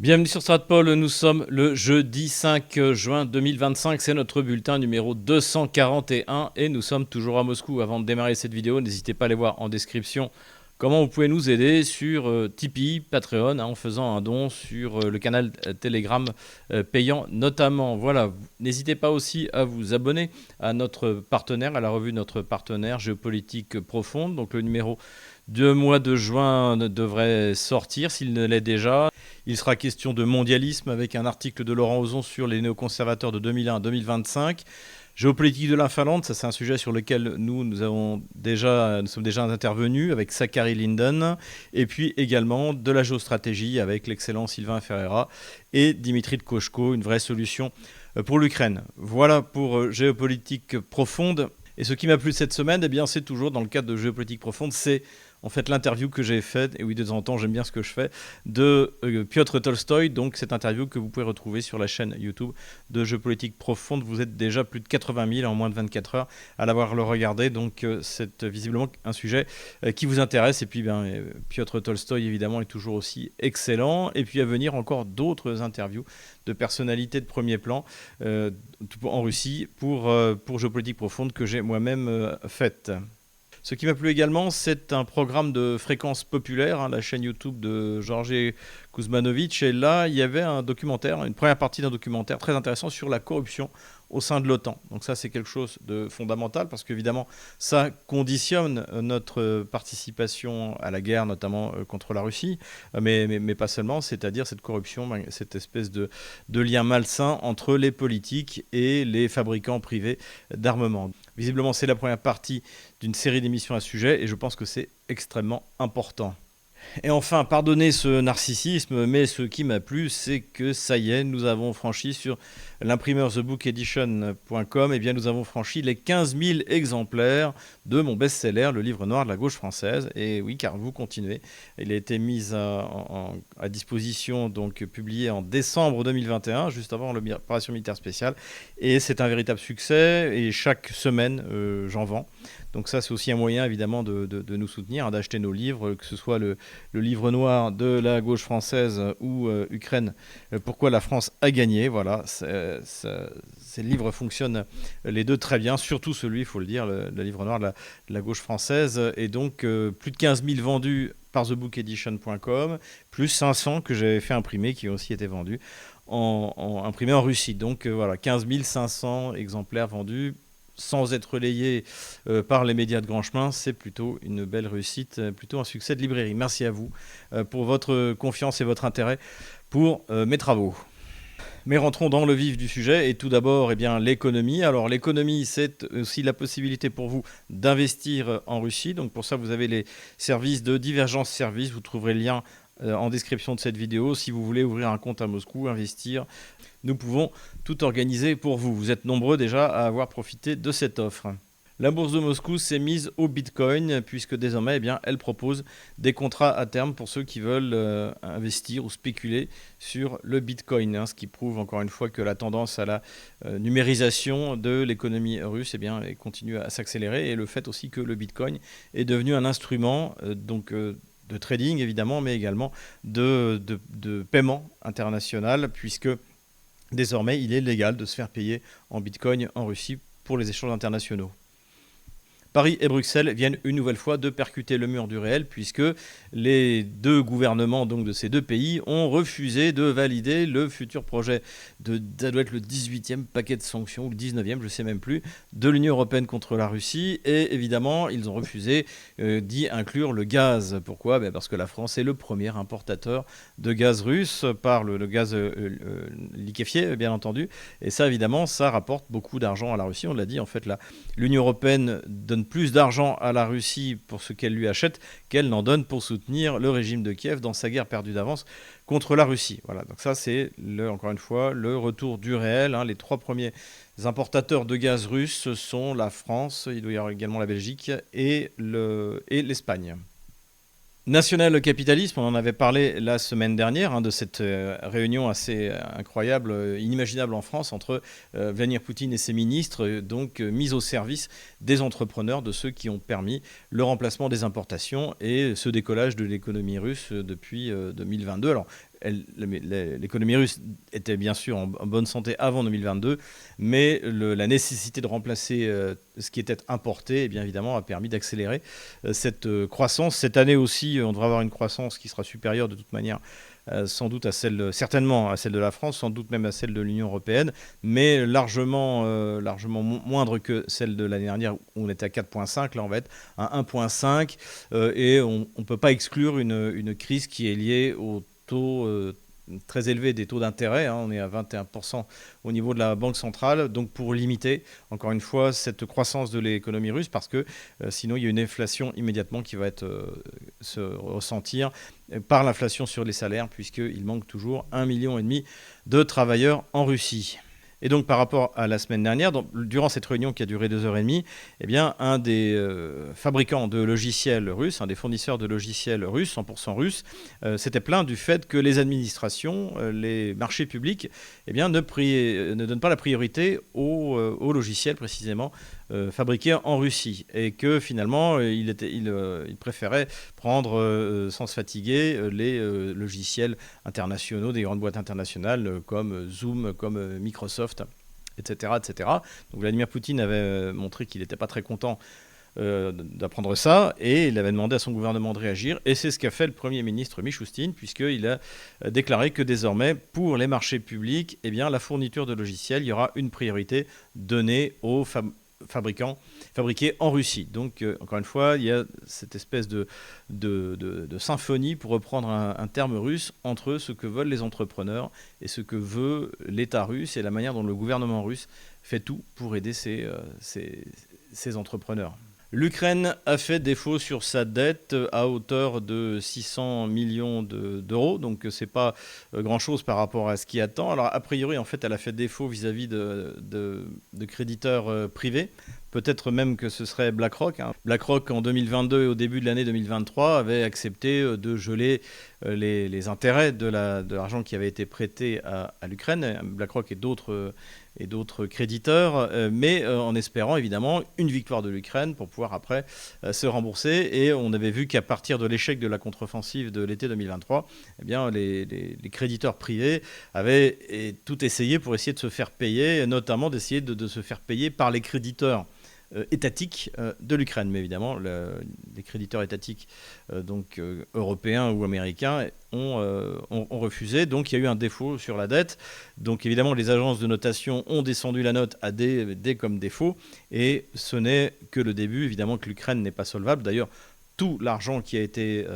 Bienvenue sur Stratpol, nous sommes le jeudi 5 juin 2025, c'est notre bulletin numéro 241 et nous sommes toujours à Moscou. Avant de démarrer cette vidéo, n'hésitez pas à aller voir en description comment vous pouvez nous aider sur Tipeee, Patreon, en faisant un don sur le canal Telegram payant notamment. Voilà, n'hésitez pas aussi à vous abonner à notre partenaire, à la revue de notre partenaire Géopolitique Profonde. Donc le numéro du mois de juin devrait sortir s'il ne l'est déjà. Il sera question de mondialisme avec un article de Laurent Ozon sur les néoconservateurs de 2001 à 2025. Géopolitique de la Finlande, ça c'est un sujet sur lequel nous sommes déjà intervenus avec Sakari Linden. Et puis également de la géostratégie avec l'excellent Sylvain Ferreira et Dimitri Tkochko, une vraie solution pour l'Ukraine. Voilà pour Géopolitique Profonde. Et ce qui m'a plu cette semaine, eh bien, c'est toujours dans le cadre de Géopolitique Profonde, c'est en fait l'interview que j'ai faite, et oui, de temps en temps j'aime bien ce que je fais, de Piotr Tolstoï, donc cette interview que vous pouvez retrouver sur la chaîne YouTube de Géopolitique Profonde. Vous êtes déjà plus de 80 000 en moins de 24 heures à l'avoir le regardé, donc c'est visiblement un sujet qui vous intéresse. Et puis Piotr Tolstoï évidemment est toujours aussi excellent, et puis à venir encore d'autres interviews de personnalités de premier plan en Russie pour Géopolitique Profonde que j'ai moi-même faites. Ce qui m'a plu également, c'est un programme de fréquence populaire, la chaîne YouTube de Georges Kuzmanovic. Et là, il y avait un documentaire, une première partie d'un documentaire très intéressant sur la corruption au sein de l'OTAN. Donc ça, c'est quelque chose de fondamental parce qu'évidemment, ça conditionne notre participation à la guerre, notamment contre la Russie, mais pas seulement, c'est-à-dire cette corruption, cette espèce de lien malsain entre les politiques et les fabricants privés d'armement. Visiblement, c'est la première partie d'une série d'émissions à ce sujet et je pense que c'est extrêmement important. Et enfin, pardonnez ce narcissisme, mais ce qui m'a plu, c'est que ça y est, nous avons franchi sur l'imprimeur thebookedition.com, et bien nous avons franchi les 15 000 exemplaires de mon best-seller, le livre noir de la gauche française. Et oui, car vous continuez. Il a été mis à disposition, donc publié en décembre 2021, juste avant l'opération militaire spéciale. Et c'est un véritable succès, et chaque semaine, j'en vends. Donc ça, c'est aussi un moyen, évidemment, de nous soutenir, d'acheter nos livres, que ce soit le livre noir de la gauche française ou Ukraine, pourquoi la France a gagné. Voilà, ces livres fonctionnent les deux très bien, surtout celui, il faut le dire, le livre noir de la gauche française. Et donc, plus de 15 000 vendus par thebookedition.com, plus 500 que j'avais fait imprimer, qui ont aussi été vendus, imprimés en Russie. Donc voilà, 15 500 exemplaires vendus, sans être relayé par les médias de grand chemin, c'est plutôt une belle réussite, plutôt un succès de librairie. Merci à vous pour votre confiance et votre intérêt pour mes travaux. Mais rentrons dans le vif du sujet, et tout d'abord, l'économie. Alors l'économie, c'est aussi la possibilité pour vous d'investir en Russie. Donc pour ça, vous avez les services de Divergence Service. Vous trouverez le lien en description de cette vidéo. Si vous voulez ouvrir un compte à Moscou, investir, nous pouvons tout organiser pour vous. Vous êtes nombreux déjà à avoir profité de cette offre. La bourse de Moscou s'est mise au Bitcoin puisque désormais, elle propose des contrats à terme pour ceux qui veulent investir ou spéculer sur le Bitcoin. Ce qui prouve encore une fois que la tendance à la numérisation de l'économie russe continue à s'accélérer, et le fait aussi que le Bitcoin est devenu un instrument de trading évidemment, mais également de paiement international, puisque désormais il est légal de se faire payer en Bitcoin en Russie pour les échanges internationaux. Paris et Bruxelles viennent une nouvelle fois de percuter le mur du réel, puisque les deux gouvernements de ces deux pays ont refusé de valider le futur projet ça doit être le 18e paquet de sanctions, ou le 19e, je ne sais même plus, de l'Union européenne contre la Russie. Et évidemment, ils ont refusé d'y inclure le gaz. Pourquoi ? Parce que la France est le premier importateur de gaz russe, par le gaz liquéfié, bien entendu. Et ça, évidemment, ça rapporte beaucoup d'argent à la Russie. On l'a dit, en fait, l'Union européenne donne plus d'argent à la Russie pour ce qu'elle lui achète qu'elle n'en donne pour soutenir le régime de Kiev dans sa guerre perdue d'avance contre la Russie. Voilà, donc ça c'est encore une fois le retour du réel. Les trois premiers importateurs de gaz russe sont la France, il doit y avoir également la Belgique et l'Espagne. National-capitalisme, on en avait parlé la semaine dernière, de cette réunion assez incroyable, inimaginable en France, entre Vladimir Poutine et ses ministres, mise au service des entrepreneurs, de ceux qui ont permis le remplacement des importations et ce décollage de l'économie russe depuis 2022. Alors l'économie russe était bien sûr en bonne santé avant 2022, mais la nécessité de remplacer ce qui était importé, bien évidemment, a permis d'accélérer cette croissance. Cette année aussi, on devrait avoir une croissance qui sera supérieure de toute manière, sans doute certainement à celle de la France, sans doute même à celle de l'Union européenne, mais largement moindre que celle de l'année dernière où on était à 4,5. Là, on va être à 1,5 et on ne peut pas exclure une crise qui est liée au taux très élevé des taux d'intérêt. On est à 21% au niveau de la Banque centrale, donc pour limiter, encore une fois, cette croissance de l'économie russe, parce que sinon il y a une inflation immédiatement qui va se ressentir par l'inflation sur les salaires, puisqu'il manque toujours 1,5 million de travailleurs en Russie. Et donc par rapport à la semaine dernière, durant cette réunion qui a duré 2h30, eh bien, un des fabricants de logiciels russes, un des fournisseurs de logiciels russes, 100% russes, s'était plaint du fait que les administrations, les marchés publics, eh bien, ne donnent pas la priorité aux logiciels précisément fabriqués en Russie, et que finalement il préférait prendre sans se fatiguer les logiciels internationaux des grandes boîtes internationales comme Zoom, comme Microsoft, etc., etc. Donc Vladimir Poutine avait montré qu'il n'était pas très content d'apprendre ça, et il avait demandé à son gouvernement de réagir, et c'est ce qu'a fait le Premier ministre Mishustin, puisqu'il a déclaré que désormais, pour les marchés publics, eh bien, la fourniture de logiciels, il y aura une priorité donnée aux fabriqués en Russie. Donc, encore une fois, il y a cette espèce de symphonie, pour reprendre un terme russe, entre ce que veulent les entrepreneurs et ce que veut l'État russe, et la manière dont le gouvernement russe fait tout pour aider ces entrepreneurs. L'Ukraine a fait défaut sur sa dette à hauteur de 600 millions d'euros, donc c'est pas grand-chose par rapport à ce qui attend. Alors a priori, en fait, elle a fait défaut vis-à-vis de créditeurs privés. Peut-être même que ce serait BlackRock. BlackRock, en 2022 et au début de l'année 2023, avait accepté de geler les intérêts de l'argent qui avait été prêté à l'Ukraine. BlackRock et d'autres créditeurs, mais en espérant évidemment une victoire de l'Ukraine pour pouvoir après se rembourser. Et on avait vu qu'à partir de l'échec de la contre-offensive de l'été 2023, eh bien, les créditeurs privés avaient tout essayé pour essayer de se faire payer, notamment d'essayer de se faire payer par les créditeurs étatiques de l'Ukraine. Mais évidemment, les créditeurs étatiques européens ou américains ont refusé. Donc il y a eu un défaut sur la dette. Donc évidemment, les agences de notation ont descendu la note à D comme défaut. Et ce n'est que le début, évidemment, que l'Ukraine n'est pas solvable. D'ailleurs, tout l'argent qui a été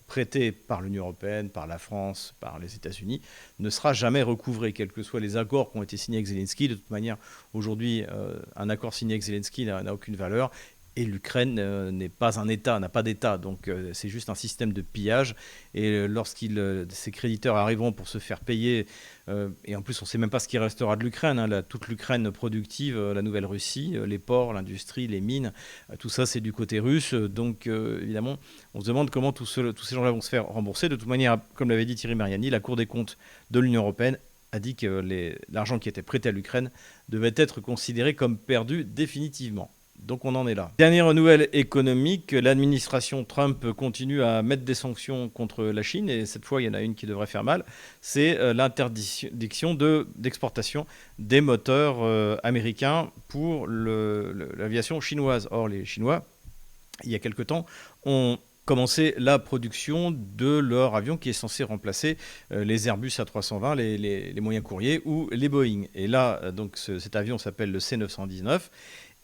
prêté par l'Union européenne, par la France, par les États-Unis, ne sera jamais recouvré, quels que soient les accords qui ont été signés avec Zelensky. De toute manière, aujourd'hui, un accord signé avec Zelensky n'a aucune valeur. Et l'Ukraine n'est pas un État, n'a pas d'État, donc c'est juste un système de pillage. Et ces créditeurs arriveront pour se faire payer, et en plus on ne sait même pas ce qui restera de l'Ukraine, toute l'Ukraine productive, la Nouvelle-Russie, les ports, l'industrie, les mines, tout ça c'est du côté russe. Donc évidemment, on se demande comment tous ces gens-là vont se faire rembourser. De toute manière, comme l'avait dit Thierry Mariani, la Cour des comptes de l'Union européenne a dit que l'argent qui était prêté à l'Ukraine devait être considéré comme perdu définitivement. Donc on en est là. Dernière nouvelle économique, l'administration Trump continue à mettre des sanctions contre la Chine, et cette fois il y en a une qui devrait faire mal, c'est l'interdiction d'exportation des moteurs américains pour l'aviation chinoise. Or les Chinois, il y a quelque temps, ont commencé la production de leur avion qui est censé remplacer les Airbus A320, les moyens courriers, ou les Boeing. Et là, donc cet avion s'appelle le C919,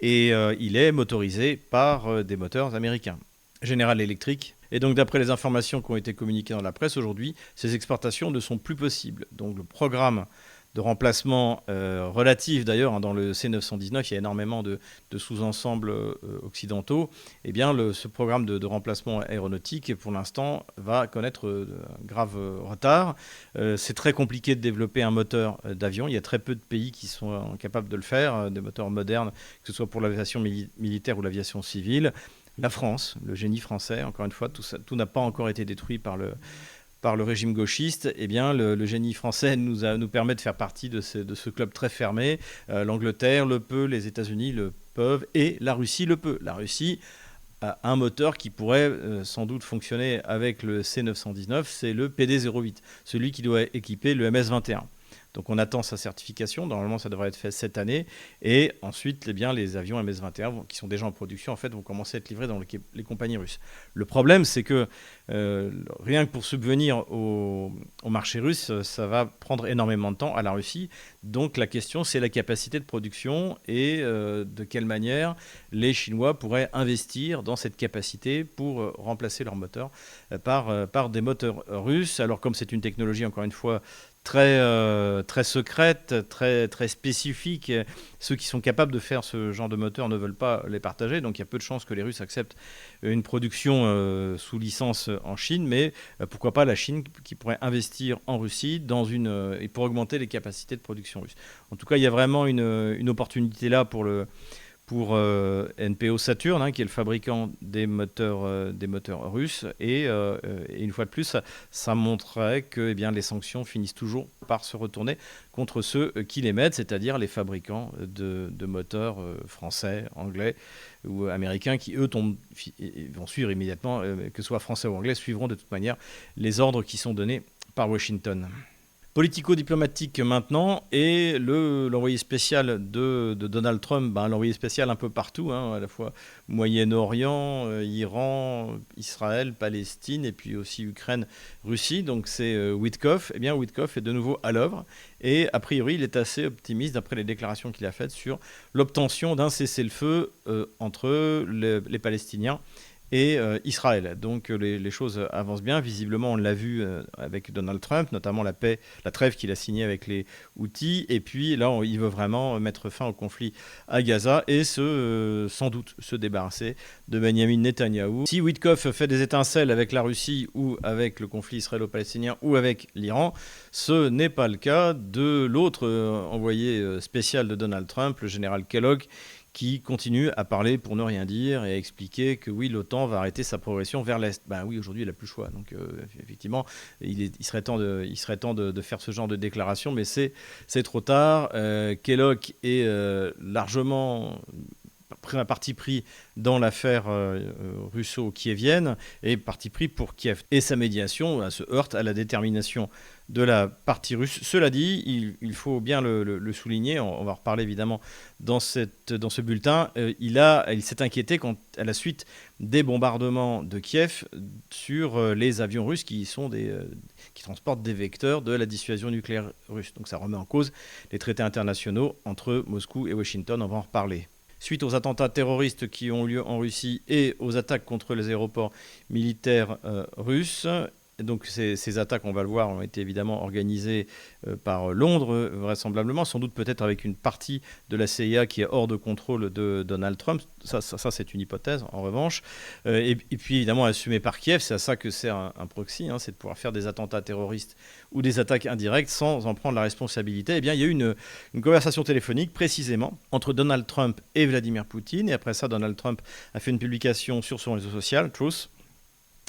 et il est motorisé par des moteurs américains, General Electric. Et donc d'après les informations qui ont été communiquées dans la presse aujourd'hui, ces exportations ne sont plus possibles. Donc le programme de remplacement relatif d'ailleurs, dans le C919, il y a énormément de sous-ensembles occidentaux. Eh bien, ce programme de remplacement aéronautique, pour l'instant, va connaître un grave retard. C'est très compliqué de développer un moteur d'avion. Il y a très peu de pays qui sont capables de le faire, des moteurs modernes, que ce soit pour l'aviation militaire ou l'aviation civile. La France, le génie français, encore une fois, tout n'a pas encore été détruit par le régime gauchiste. Eh bien, le génie français nous permet de faire partie de ce club très fermé. L'Angleterre le peut, les États-Unis le peuvent, et la Russie le peut. La Russie à un moteur qui pourrait sans doute fonctionner avec le C919, c'est le PD08, celui qui doit équiper le MS-21. Donc on attend sa certification, normalement ça devrait être fait cette année, et ensuite les avions MS-21 qui sont déjà en production en fait, vont commencer à être livrés dans les compagnies russes. Le problème c'est que rien que pour subvenir au marché russe, ça va prendre énormément de temps à la Russie, donc la question c'est la capacité de production et de quelle manière les Chinois pourraient investir dans cette capacité pour remplacer leurs moteurs par des moteurs russes. Alors comme c'est une technologie encore une fois très secrète, très spécifique. Ceux qui sont capables de faire ce genre de moteur ne veulent pas les partager, donc il y a peu de chances que les Russes acceptent une production sous licence en Chine, mais pourquoi pas la Chine qui pourrait investir en Russie et pour augmenter les capacités de production russe. En tout cas, il y a vraiment une opportunité là pour NPO Saturn, qui est le fabricant des moteurs russes. Et une fois de plus, ça montrerait que les sanctions finissent toujours par se retourner contre ceux qui les mettent, c'est-à-dire les fabricants de moteurs français, anglais ou américains, qui, eux, vont suivre immédiatement, que ce soit français ou anglais, suivront de toute manière les ordres qui sont donnés par Washington. Politico-diplomatique maintenant, et l'envoyé spécial de Donald Trump, l'envoyé spécial un peu partout, à la fois Moyen-Orient, Iran, Israël, Palestine, et puis aussi Ukraine, Russie, donc c'est Witkoff. Eh bien, Witkoff est de nouveau à l'œuvre, et a priori, il est assez optimiste, d'après les déclarations qu'il a faites, sur l'obtention d'un cessez-le-feu entre les Palestiniens et Israël. Donc les choses avancent bien. Visiblement, on l'a vu avec Donald Trump, notamment la trêve qu'il a signée avec les Houthis. Et puis là, il veut vraiment mettre fin au conflit à Gaza et sans doute se débarrasser de Benyamin Netanyahou. Si Witkoff fait des étincelles avec la Russie ou avec le conflit israélo-palestinien ou avec l'Iran, ce n'est pas le cas de l'autre envoyé spécial de Donald Trump, le général Kellogg, qui continue à parler pour ne rien dire et à expliquer que oui, l'OTAN va arrêter sa progression vers l'Est. Oui, aujourd'hui, il n'a plus le choix. Donc, effectivement, il serait temps de faire ce genre de déclaration, mais c'est trop tard. Kellogg est largement parti pris dans l'affaire russo-kievienne et parti pris pour Kiev. Et sa médiation se heurte à la détermination de la partie russe. Cela dit, il faut bien le souligner, on va en reparler évidemment dans ce bulletin, il s'est inquiété à la suite des bombardements de Kiev sur les avions russes qui transportent des vecteurs de la dissuasion nucléaire russe. Donc ça remet en cause les traités internationaux entre Moscou et Washington, on va en reparler. Suite aux attentats terroristes qui ont lieu en Russie et aux attaques contre les aéroports militaires russes, donc ces attaques, on va le voir, ont été évidemment organisées par Londres, vraisemblablement, sans doute peut-être avec une partie de la CIA qui est hors de contrôle de Donald Trump. Ça c'est une hypothèse, en revanche. Et puis évidemment assumée par Kiev, c'est à ça que sert un proxy, c'est de pouvoir faire des attentats terroristes ou des attaques indirectes sans en prendre la responsabilité. Eh bien, il y a eu une conversation téléphonique précisément entre Donald Trump et Vladimir Poutine. Et après ça, Donald Trump a fait une publication sur son réseau social, Truth,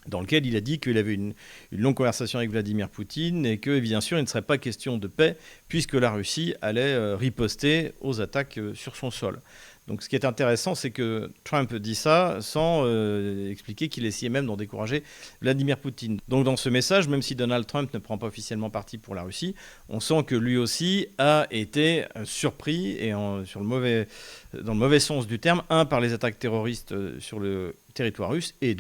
dans lequel il a dit qu'il avait une longue conversation avec Vladimir Poutine et que, bien sûr, il ne serait pas question de paix puisque la Russie allait riposter aux attaques sur son sol. Donc ce qui est intéressant, c'est que Trump dit ça sans expliquer qu'il essayait même d'en décourager Vladimir Poutine. Donc dans ce message, même si Donald Trump ne prend pas officiellement parti pour la Russie, on sent que lui aussi a été surpris, et dans le mauvais sens du terme, par les attaques terroristes sur le territoire russe, et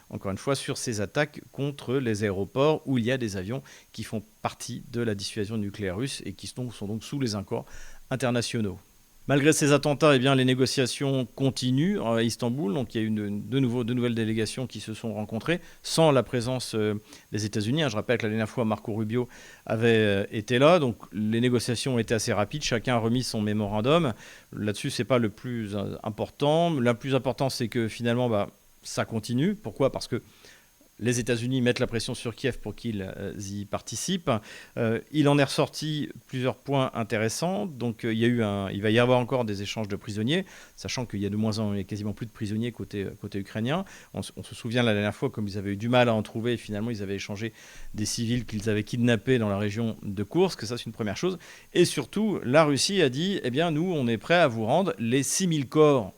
encore une fois, sur ces attaques contre les aéroports où il y a des avions qui font partie de la dissuasion nucléaire russe et qui sont donc sous les accords internationaux. Malgré ces attentats, les négociations continuent à Istanbul. Donc il y a eu de nouvelles délégations qui se sont rencontrées sans la présence des États-Unis. Je rappelle que la dernière fois, Marco Rubio avait été là. Donc les négociations ont été assez rapides. Chacun a remis son mémorandum. Là-dessus, ce n'est pas le plus important. Le plus important, c'est que finalement, ça continue. Pourquoi ? Parce que les États-Unis mettent la pression sur Kiev pour qu'ils y participent. Il en est ressorti plusieurs points intéressants. Donc, il va y avoir encore des échanges de prisonniers, sachant qu'il y a de moins en moins, quasiment plus de prisonniers côté ukrainien. On se souvient la dernière fois, comme ils avaient eu du mal à en trouver, et finalement, ils avaient échangé des civils qu'ils avaient kidnappés dans la région de Koursk. Ça, c'est une première chose. Et surtout, la Russie a dit, nous, on est prêt à vous rendre les 6000 corps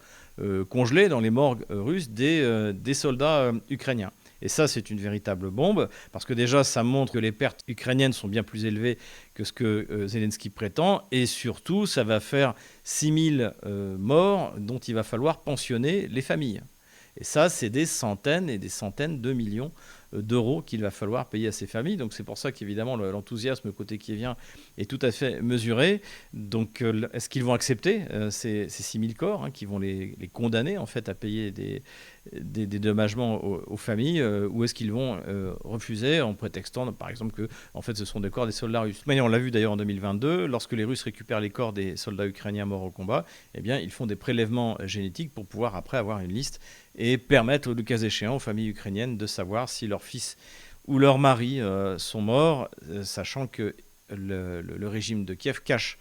congelés dans les morgues russes des soldats ukrainiens. Et ça, c'est une véritable bombe, parce que déjà, ça montre que les pertes ukrainiennes sont bien plus élevées que ce que Zelensky prétend, et surtout, ça va faire 6000 morts dont il va falloir pensionner les familles. Et ça, c'est des centaines et des centaines de millions d'euros qu'il va falloir payer à ces familles. Donc c'est pour ça qu'évidemment l'enthousiasme côté kievien est tout à fait mesuré. Donc est-ce qu'ils vont accepter ces 6000 corps qui vont les condamner en fait à payer des dédommagements aux familles, ou est-ce qu'ils vont refuser en prétextant par exemple que en fait ce sont des corps des soldats russes. Mais on l'a vu d'ailleurs en 2022, lorsque les Russes récupèrent les corps des soldats ukrainiens morts au combat, eh bien ils font des prélèvements génétiques pour pouvoir après avoir une liste et permettre, le cas échéant, aux familles ukrainiennes de savoir si leurs fils ou leurs maris sont morts, sachant que le régime de Kiev cache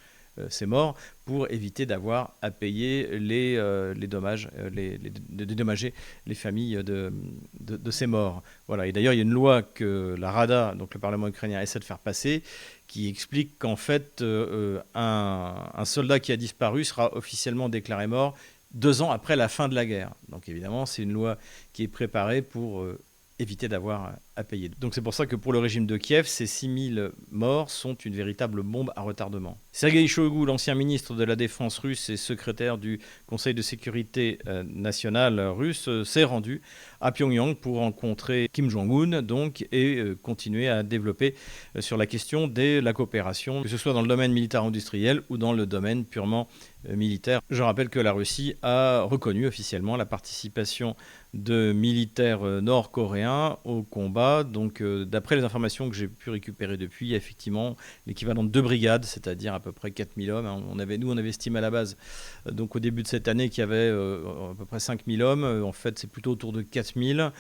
ces morts pour éviter d'avoir à payer les dommages, de dédommager les familles de ces morts. Voilà. Et d'ailleurs, il y a une loi que la Rada, donc le Parlement ukrainien, essaie de faire passer, qui explique qu'en fait, un soldat qui a disparu sera officiellement déclaré mort 2 ans après la fin de la guerre. Donc évidemment, c'est une loi qui est préparée pour éviter d'avoir à payer. Donc c'est pour ça que pour le régime de Kiev, ces 6000 morts sont une véritable bombe à retardement. Sergei Shoigu, l'ancien ministre de la Défense russe et secrétaire du Conseil de sécurité nationale russe, s'est rendu à Pyongyang pour rencontrer Kim Jong-un donc, et continuer à développer sur la question de la coopération, que ce soit dans le domaine militaire-industriel ou dans le domaine purement militaire. Je rappelle que la Russie a reconnu officiellement la participation de militaires nord-coréens au combat. Donc, d'après les informations que j'ai pu récupérer depuis, il y a effectivement l'équivalent de 2 brigades, c'est-à-dire à peu près 4000 hommes. On avait estimé à la base, donc au début de cette année, qu'il y avait à peu près 5000 hommes. En fait, c'est plutôt autour de 4000.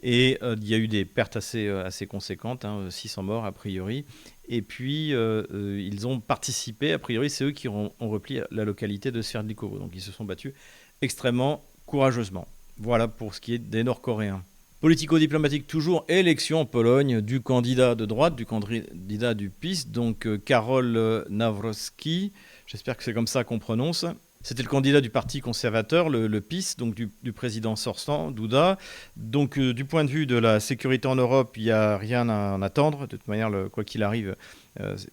Et il y a eu des pertes assez conséquentes, 600 morts a priori. Et puis, ils ont participé, a priori, c'est eux qui ont repli la localité de Sverdlikovo. Donc, ils se sont battus extrêmement courageusement. Voilà pour ce qui est des Nord-Coréens. Politico-diplomatique toujours, élection en Pologne du candidat de droite, du candidat du PiS, donc Karol Nawrocki, j'espère que c'est comme ça qu'on prononce. C'était le candidat du parti conservateur, le PiS, donc du président sortant, Duda. Donc du point de vue de la sécurité en Europe, il n'y a rien à en attendre. De toute manière, quoi qu'il arrive,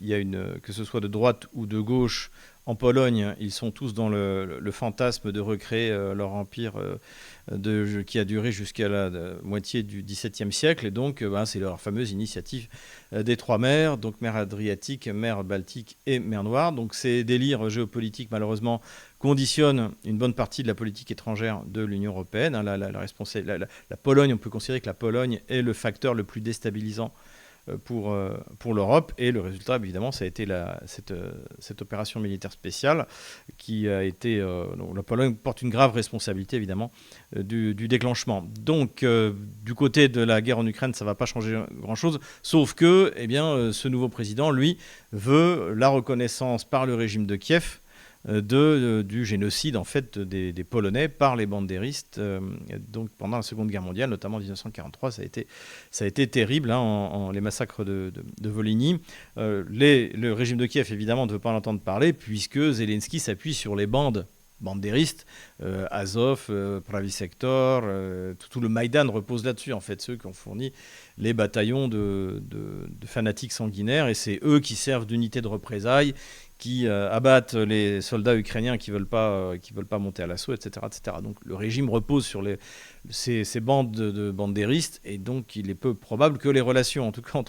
il y a que ce soit de droite ou de gauche, en Pologne, ils sont tous dans le fantasme de recréer leur empire qui a duré jusqu'à la moitié du XVIIe siècle. Et donc, c'est leur fameuse initiative des 3 mers, donc mer Adriatique, mer Baltique et mer Noire. Donc, ces délires géopolitiques, malheureusement, conditionnent une bonne partie de la politique étrangère de l'Union européenne. La Pologne, on peut considérer que la Pologne est le facteur le plus déstabilisant pour l'Europe, et le résultat évidemment ça a été cette opération militaire spéciale qui a été la Pologne porte une grave responsabilité évidemment du déclenchement. Donc du côté de la guerre en Ukraine, ça ne va pas changer grand chose, sauf que ce nouveau président lui veut la reconnaissance par le régime de Kiev du génocide en fait des Polonais par les bandéristes donc pendant la Seconde Guerre mondiale, notamment en 1943. Ça a été terrible, les massacres de Volhynie. Le régime de Kiev évidemment ne veut pas en entendre parler, puisque Zelensky s'appuie sur les bandéristes, Azov, Pravi Sector, tout le Maïdan repose là-dessus en fait, ceux qui ont fourni les bataillons de fanatiques sanguinaires, et c'est eux qui servent d'unité de représailles, qui abattent les soldats ukrainiens qui veulent pas monter à l'assaut, etc., etc. Donc le régime repose sur ces bandes de bandéristes, et donc il est peu probable que les relations, en tout cas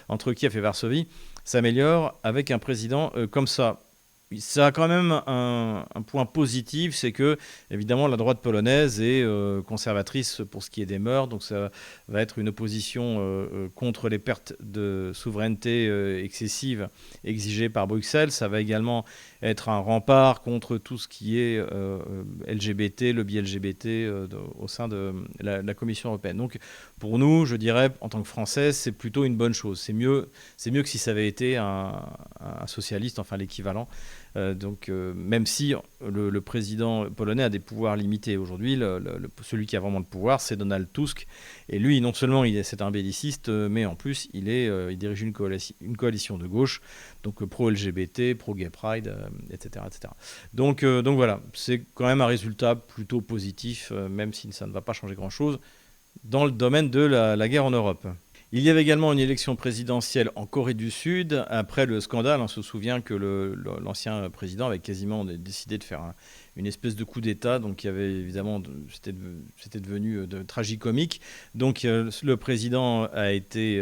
entre Kiev et Varsovie, s'améliorent avec un président comme ça. Ça a quand même un point positif, c'est que évidemment la droite polonaise est conservatrice pour ce qui est des mœurs, donc ça va être une opposition contre les pertes de souveraineté excessives exigées par Bruxelles. Ça va également être un rempart contre tout ce qui est LGBT, lobby LGBT au sein de la Commission européenne. Donc pour nous, je dirais, en tant que Français, c'est plutôt une bonne chose. C'est mieux que si ça avait été un un socialiste, enfin l'équivalent. Même si le président polonais a des pouvoirs limités aujourd'hui, celui qui a vraiment le pouvoir, c'est Donald Tusk. Et lui, non seulement c'est un belliciste, mais en plus, il dirige une coalition de gauche, donc pro-LGBT, pro-gay pride, etc., etc. Donc voilà, c'est quand même un résultat plutôt positif, même si ça ne va pas changer grand-chose dans le domaine de la guerre en Europe. Il y avait également une élection présidentielle en Corée du Sud après le scandale. On se souvient que l'ancien président avait quasiment décidé de faire une espèce de coup d'État. Donc il y avait évidemment, c'était devenu tragicomique. Donc le président a été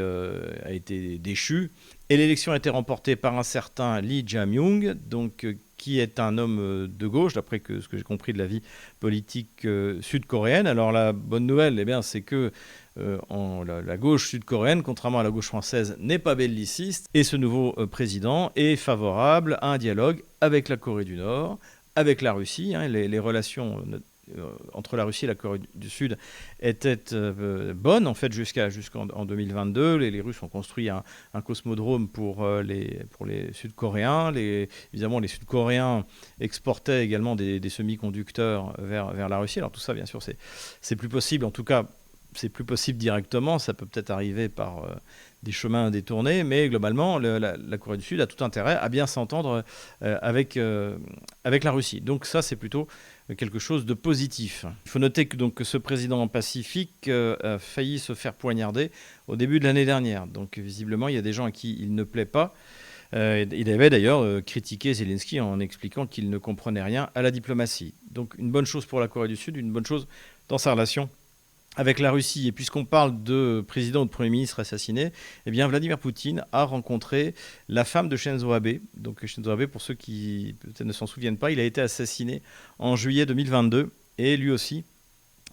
déchu et l'élection a été remportée par un certain Lee Jae-myung, qui est un homme de gauche, d'après ce que j'ai compris de la vie politique sud-coréenne. Alors la bonne nouvelle, c'est que la gauche sud-coréenne, contrairement à la gauche française, n'est pas belliciste. Et ce nouveau président est favorable à un dialogue avec la Corée du Nord, avec la Russie. Les relations entre la Russie et la Corée du Sud étaient bonnes, en fait, jusqu'en 2022. Les Russes ont construit un cosmodrome pour les Sud-Coréens. Évidemment, les Sud-Coréens exportaient également des semi-conducteurs vers la Russie. Alors tout ça, bien sûr, c'est plus possible. En tout cas, c'est plus possible directement, ça peut peut-être arriver par des chemins détournés, mais globalement, la Corée du Sud a tout intérêt à bien s'entendre avec la Russie. Donc ça, c'est plutôt quelque chose de positif. Il faut noter que ce président pacifique a failli se faire poignarder au début de l'année dernière. Donc visiblement, il y a des gens à qui il ne plaît pas. Il avait d'ailleurs critiqué Zelensky en expliquant qu'il ne comprenait rien à la diplomatie. Donc une bonne chose pour la Corée du Sud, une bonne chose dans sa relation avec la Russie. Et puisqu'on parle de président ou de Premier ministre assassiné, Vladimir Poutine a rencontré la femme de Shinzo Abe. Donc Shinzo Abe, pour ceux qui peut-être ne s'en souviennent pas, il a été assassiné en juillet 2022. Et lui aussi,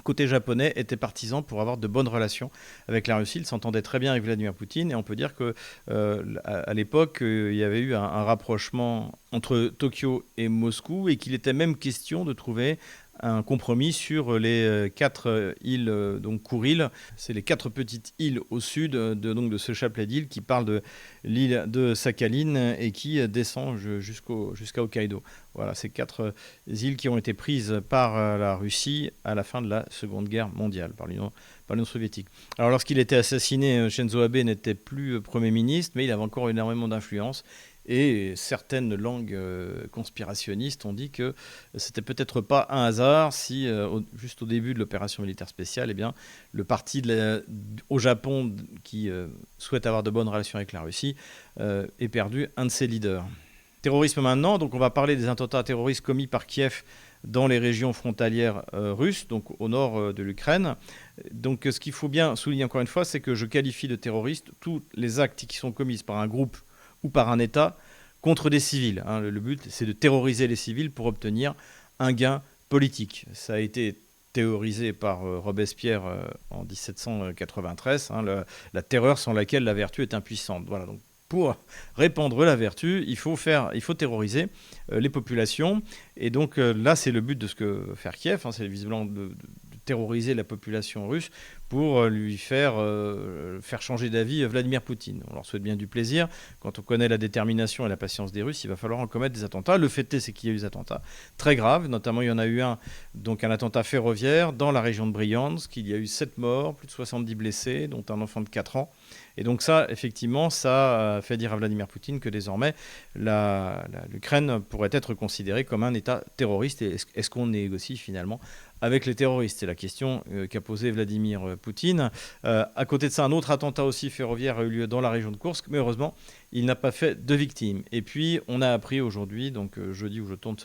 côté japonais, était partisan pour avoir de bonnes relations avec la Russie. Il s'entendait très bien avec Vladimir Poutine. Et on peut dire qu'à l'époque, il y avait eu un rapprochement entre Tokyo et Moscou et qu'il était même question de trouver un compromis sur les 4 îles Kouril. C'est les 4 petites îles au sud de ce chapelet d'îles qui parle de l'île de Sakhalin et qui descend jusqu'à Hokkaido. Voilà, ces 4 îles qui ont été prises par la Russie à la fin de la Seconde Guerre mondiale, par l'Union soviétique. Alors lorsqu'il était assassiné, Shinzo Abe n'était plus Premier ministre, mais il avait encore énormément d'influence. Et certaines langues conspirationnistes ont dit que c'était peut-être pas un hasard si, juste au début de l'opération militaire spéciale, le parti au Japon qui souhaite avoir de bonnes relations avec la Russie ait perdu un de ses leaders. Terrorisme maintenant, donc on va parler des attentats terroristes commis par Kiev dans les régions frontalières russes, donc au nord de l'Ukraine. Donc ce qu'il faut bien souligner encore une fois, c'est que je qualifie de terroristes tous les actes qui sont commis par un groupe ou par un État contre des civils. Le but, c'est de terroriser les civils pour obtenir un gain politique. Ça a été théorisé par Robespierre en 1793, la terreur sans laquelle la vertu est impuissante. Voilà, donc pour répandre la vertu, il faut terroriser les populations. Et donc là, c'est le but de ce que fait Kiev, c'est visiblement de terroriser la population russe pour lui faire changer d'avis Vladimir Poutine. On leur souhaite bien du plaisir. Quand on connaît la détermination et la patience des Russes, il va falloir en commettre des attentats. Le fait est, c'est qu'il y a eu des attentats très graves. Notamment, il y en a eu un attentat ferroviaire dans la région de Bryansk. Il y a eu 7 morts, plus de 70 blessés, dont un enfant de 4 ans. Et donc ça, effectivement, ça fait dire à Vladimir Poutine que désormais, l'Ukraine pourrait être considérée comme un État terroriste. Et est-ce qu'on négocie finalement avec les terroristes? C'est la question qu'a posée Vladimir Poutine. À côté de ça, un autre attentat aussi ferroviaire a eu lieu dans la région de Koursk, mais heureusement, il n'a pas fait de victimes. Et puis, on a appris aujourd'hui, donc jeudi où je tourne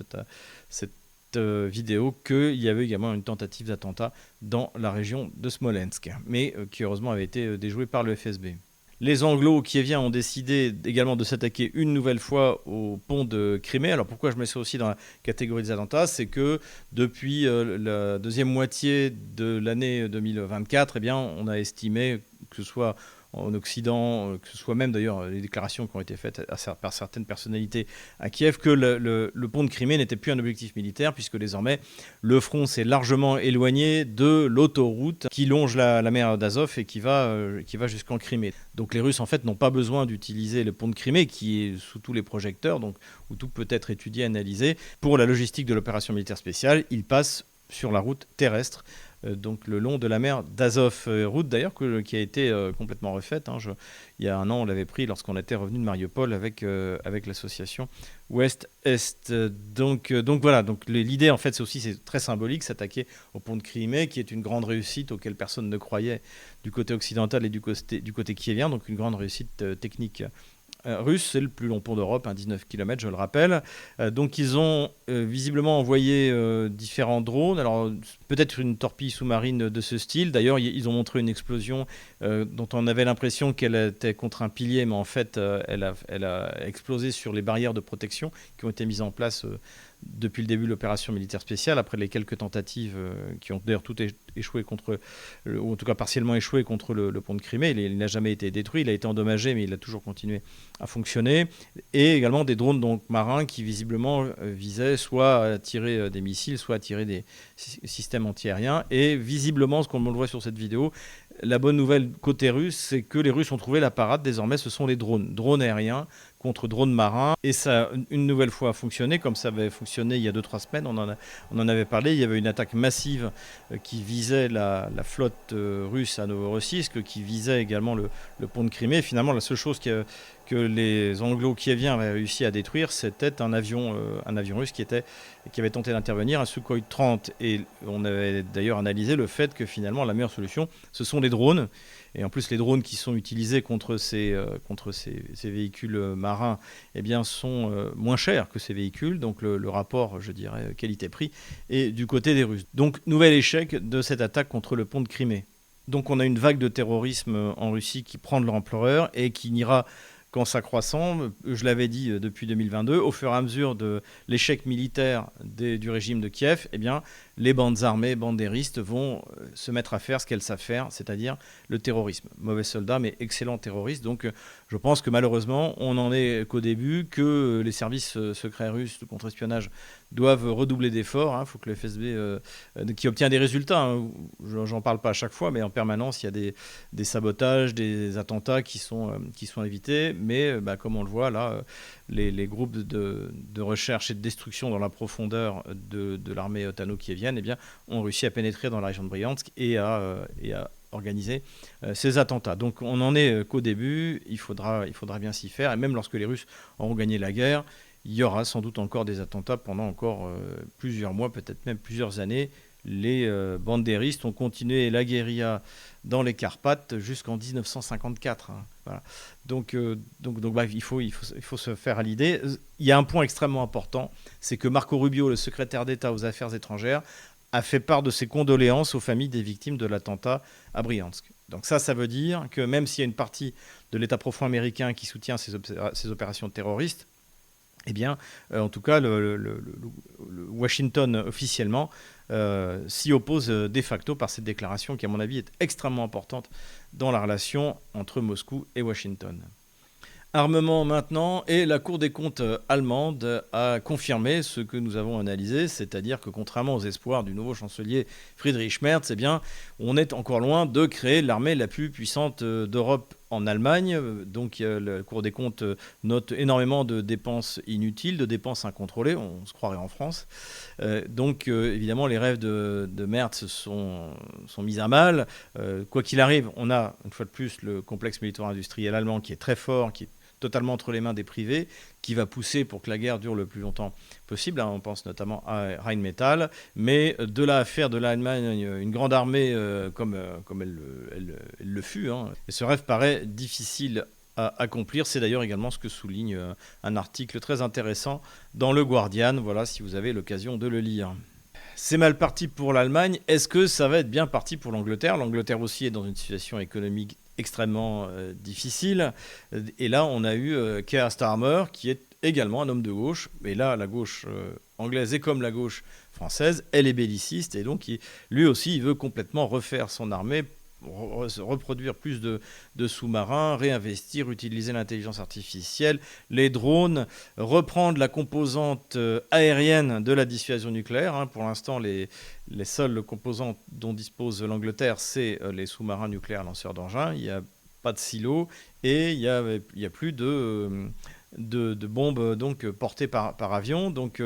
cette vidéo, qu'il y avait également une tentative d'attentat dans la région de Smolensk, mais qui heureusement avait été déjouée par le FSB. Les anglo-kieviens ont décidé également de s'attaquer une nouvelle fois au pont de Crimée. Alors pourquoi je mets ça aussi dans la catégorie des attentats? C'est que depuis la deuxième moitié de l'année 2024, on a estimé, que ce soit en Occident, que ce soit même d'ailleurs les déclarations qui ont été faites par certaines personnalités à Kiev, que le pont de Crimée n'était plus un objectif militaire, puisque désormais le front s'est largement éloigné de l'autoroute qui longe la mer d'Azov et qui va jusqu'en Crimée. Donc les Russes en fait n'ont pas besoin d'utiliser le pont de Crimée qui est sous tous les projecteurs, donc où tout peut être étudié, analysé. Pour la logistique de l'opération militaire spéciale, ils passent sur la route terrestre, donc le long de la mer d'Azov, route d'ailleurs qui a été complètement refaite. Il y a un an, on l'avait pris lorsqu'on était revenu de Mariupol avec l'association Ouest-Est. Donc voilà, donc l'idée en fait c'est très symbolique, s'attaquer au pont de Crimée, qui est une grande réussite auquel personne ne croyait du côté occidental et du côté kievien, donc une grande réussite technique russe. C'est le plus long pont d'Europe, 19 km, je le rappelle. Donc ils ont visiblement envoyé différents drones. Alors peut-être une torpille sous-marine de ce style. D'ailleurs, ils ont montré une explosion dont on avait l'impression qu'elle était contre un pilier, mais en fait, elle a explosé sur les barrières de protection qui ont été mises en place depuis le début de l'opération militaire spéciale, après les quelques tentatives qui ont d'ailleurs toutes échoué ou en tout cas partiellement échoué contre le pont de Crimée. Il n'a jamais été détruit, il a été endommagé, mais il a toujours continué à fonctionner. Et également des drones donc marins qui visiblement visaient soit à tirer des missiles, soit à tirer des systèmes antiaériens. Et visiblement, ce qu'on le voit sur cette vidéo, la bonne nouvelle côté russe, c'est que les Russes ont trouvé la parade. Désormais, ce sont les drones aériens contre drones marins. Et ça a une nouvelle fois fonctionné, comme ça avait fonctionné il y a 2-3 semaines. On en avait parlé. Il y avait une attaque massive qui visait la flotte russe à Novorossiysk, qui visait également le pont de Crimée. Finalement, la seule chose que les anglo-kieviens avaient réussi à détruire, c'était un avion russe qui avait tenté d'intervenir, un Sukhoi 30. Et on avait d'ailleurs analysé le fait que finalement, la meilleure solution, ce sont les drones. Et en plus, les drones qui sont utilisés contre ces véhicules marins eh bien, sont moins chers que ces véhicules. Donc le rapport, je dirais, qualité-prix est du côté des Russes. Donc, nouvel échec de cette attaque contre le pont de Crimée. Donc on a une vague de terrorisme en Russie qui prend de l'ampleur et qui n'ira qu'en s'accroissant. Je l'avais dit depuis 2022, au fur et à mesure de l'échec militaire du régime de Kiev, eh bien, les bandes armées, bandéristes vont se mettre à faire ce qu'elles savent faire, c'est-à-dire le terrorisme. Mauvais soldats, mais excellents terroristes. Donc je pense que malheureusement, on n'en est qu'au début, que les services secrets russes de contre-espionnage doivent redoubler d'efforts. Il faut que le FSB, qui obtient des résultats, j'en parle pas à chaque fois, mais en permanence, il y a des sabotages, des attentats qui sont évités. Mais comme on le voit là, les groupes de recherche et de destruction dans la profondeur de l'armée otano-kievienne eh bien, ont réussi à pénétrer dans la région de Bryansk et à organiser ces attentats. Donc on n'en est qu'au début, il faudra bien s'y faire. Et même lorsque les Russes auront gagné la guerre, il y aura sans doute encore des attentats pendant encore plusieurs mois, peut-être même plusieurs années. Les bandéristes ont continué la guérilla dans les Carpates jusqu'en 1954. Voilà. Donc il faut se faire à l'idée. Il y a un point extrêmement important, c'est que Marco Rubio, le secrétaire d'État aux Affaires étrangères, a fait part de ses condoléances aux familles des victimes de l'attentat à Bryansk. Donc ça veut dire que même s'il y a une partie de l'État profond américain qui soutient ces opérations terroristes, eh bien, en tout cas, le Washington officiellement s'y oppose de facto par cette déclaration qui, à mon avis, est extrêmement importante dans la relation entre Moscou et Washington. Armement maintenant, et la Cour des comptes allemande a confirmé ce que nous avons analysé, c'est-à-dire que contrairement aux espoirs du nouveau chancelier Friedrich Merz, eh bien, on est encore loin de créer l'armée la plus puissante d'Europe en Allemagne. Donc la Cour des comptes note énormément de dépenses inutiles, de dépenses incontrôlées, on se croirait en France. Donc évidemment, les rêves de Merz sont mis à mal. Quoi qu'il arrive, on a une fois de plus le complexe militaire-industriel allemand qui est très fort, qui est totalement entre les mains des privés, qui va pousser pour que la guerre dure le plus longtemps possible. On pense notamment à Rheinmetall. Mais de là à faire de l'Allemagne une grande armée comme elle le fut, et ce rêve paraît difficile à accomplir. C'est d'ailleurs également ce que souligne un article très intéressant dans Le Guardian. Voilà, si vous avez l'occasion de le lire. C'est mal parti pour l'Allemagne. Est-ce que ça va être bien parti pour l'Angleterre ? L'Angleterre aussi est dans une situation économique extrêmement difficile. Et là, on a eu Keir Starmer, qui est également un homme de gauche. Et là, la gauche anglaise est comme la gauche française, elle est belliciste. Et donc, lui aussi, il veut complètement refaire son armée reproduire plus de sous-marins, réinvestir, utiliser l'intelligence artificielle, les drones, reprendre la composante aérienne de la dissuasion nucléaire. Hein. Pour l'instant, les seules composantes dont dispose l'Angleterre, c'est les sous-marins nucléaires lanceurs d'engins. Il n'y a pas de silo et il y a plus de bombes donc portées par avion. Donc,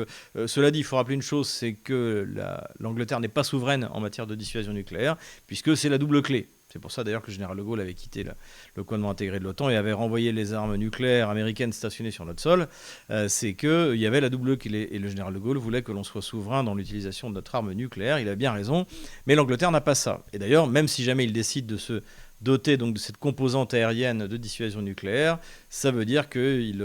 cela dit, il faut rappeler une chose, c'est que l'Angleterre n'est pas souveraine en matière de dissuasion nucléaire, puisque c'est la double clé. C'est pour ça d'ailleurs que le général de Gaulle avait quitté le commandement intégré de l'OTAN et avait renvoyé les armes nucléaires américaines stationnées sur notre sol. C'est qu'il y avait la double clé. Et le général de Gaulle voulait que l'on soit souverain dans l'utilisation de notre arme nucléaire. Il a bien raison. Mais l'Angleterre n'a pas ça. Et d'ailleurs, même si jamais il décide de se doté donc de cette composante aérienne de dissuasion nucléaire, ça veut dire qu'ils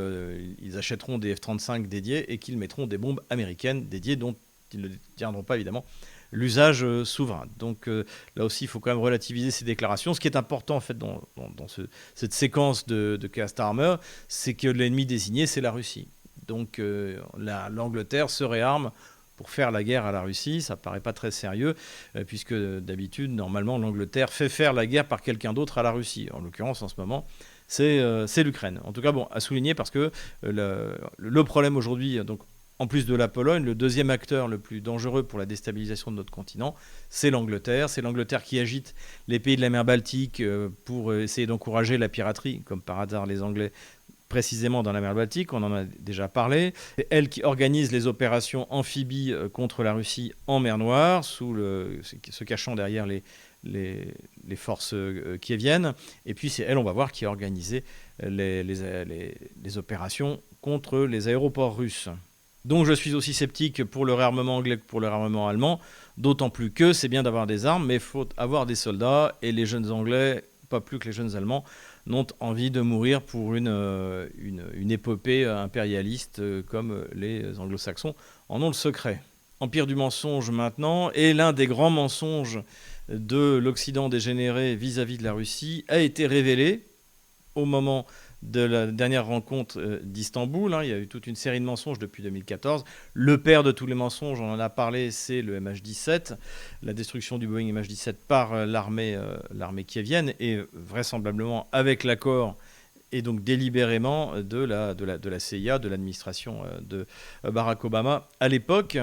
achèteront des F-35 dédiés et qu'ils mettront des bombes américaines dédiées dont ils ne détiendront pas évidemment l'usage souverain. Donc là aussi, il faut quand même relativiser ces déclarations. Ce qui est important en fait dans cette séquence de Cast Armor, c'est que l'ennemi désigné, c'est la Russie. Donc l'Angleterre se réarme pour faire la guerre à la Russie. Ça ne paraît pas très sérieux, puisque d'habitude, normalement, l'Angleterre fait faire la guerre par quelqu'un d'autre à la Russie. En l'occurrence, en ce moment, c'est l'Ukraine. En tout cas, bon, à souligner, parce que le problème aujourd'hui, donc, en plus de la Pologne, le deuxième acteur le plus dangereux pour la déstabilisation de notre continent, c'est l'Angleterre. C'est l'Angleterre qui agite les pays de la mer Baltique pour essayer d'encourager la piraterie, comme par hasard les Anglais précisément dans la mer Baltique, on en a déjà parlé. C'est elle qui organise les opérations amphibies contre la Russie en mer Noire, se cachant derrière les forces kieviennes. Et puis c'est elle, on va voir, qui a organisé les opérations contre les aéroports russes. Donc je suis aussi sceptique pour le réarmement anglais que pour le réarmement allemand, d'autant plus que c'est bien d'avoir des armes, mais il faut avoir des soldats, et les jeunes Anglais, pas plus que les jeunes Allemands, n'ont envie de mourir pour une épopée impérialiste comme les anglo-saxons en ont le secret. Empire du mensonge maintenant, et l'un des grands mensonges de l'Occident dégénéré vis-à-vis de la Russie a été révélé au moment de la dernière rencontre d'Istanbul. Il y a eu toute une série de mensonges depuis 2014. Le père de tous les mensonges, on en a parlé, c'est le MH17, la destruction du Boeing MH17 par l'armée kievienne, et vraisemblablement avec l'accord et donc délibérément de la CIA, de l'administration de Barack Obama à l'époque.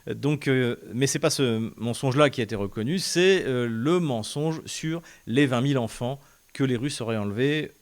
Donc, mais ce n'est pas ce mensonge-là qui a été reconnu, c'est le mensonge sur les 20 000 enfants que les Russes auraient enlevés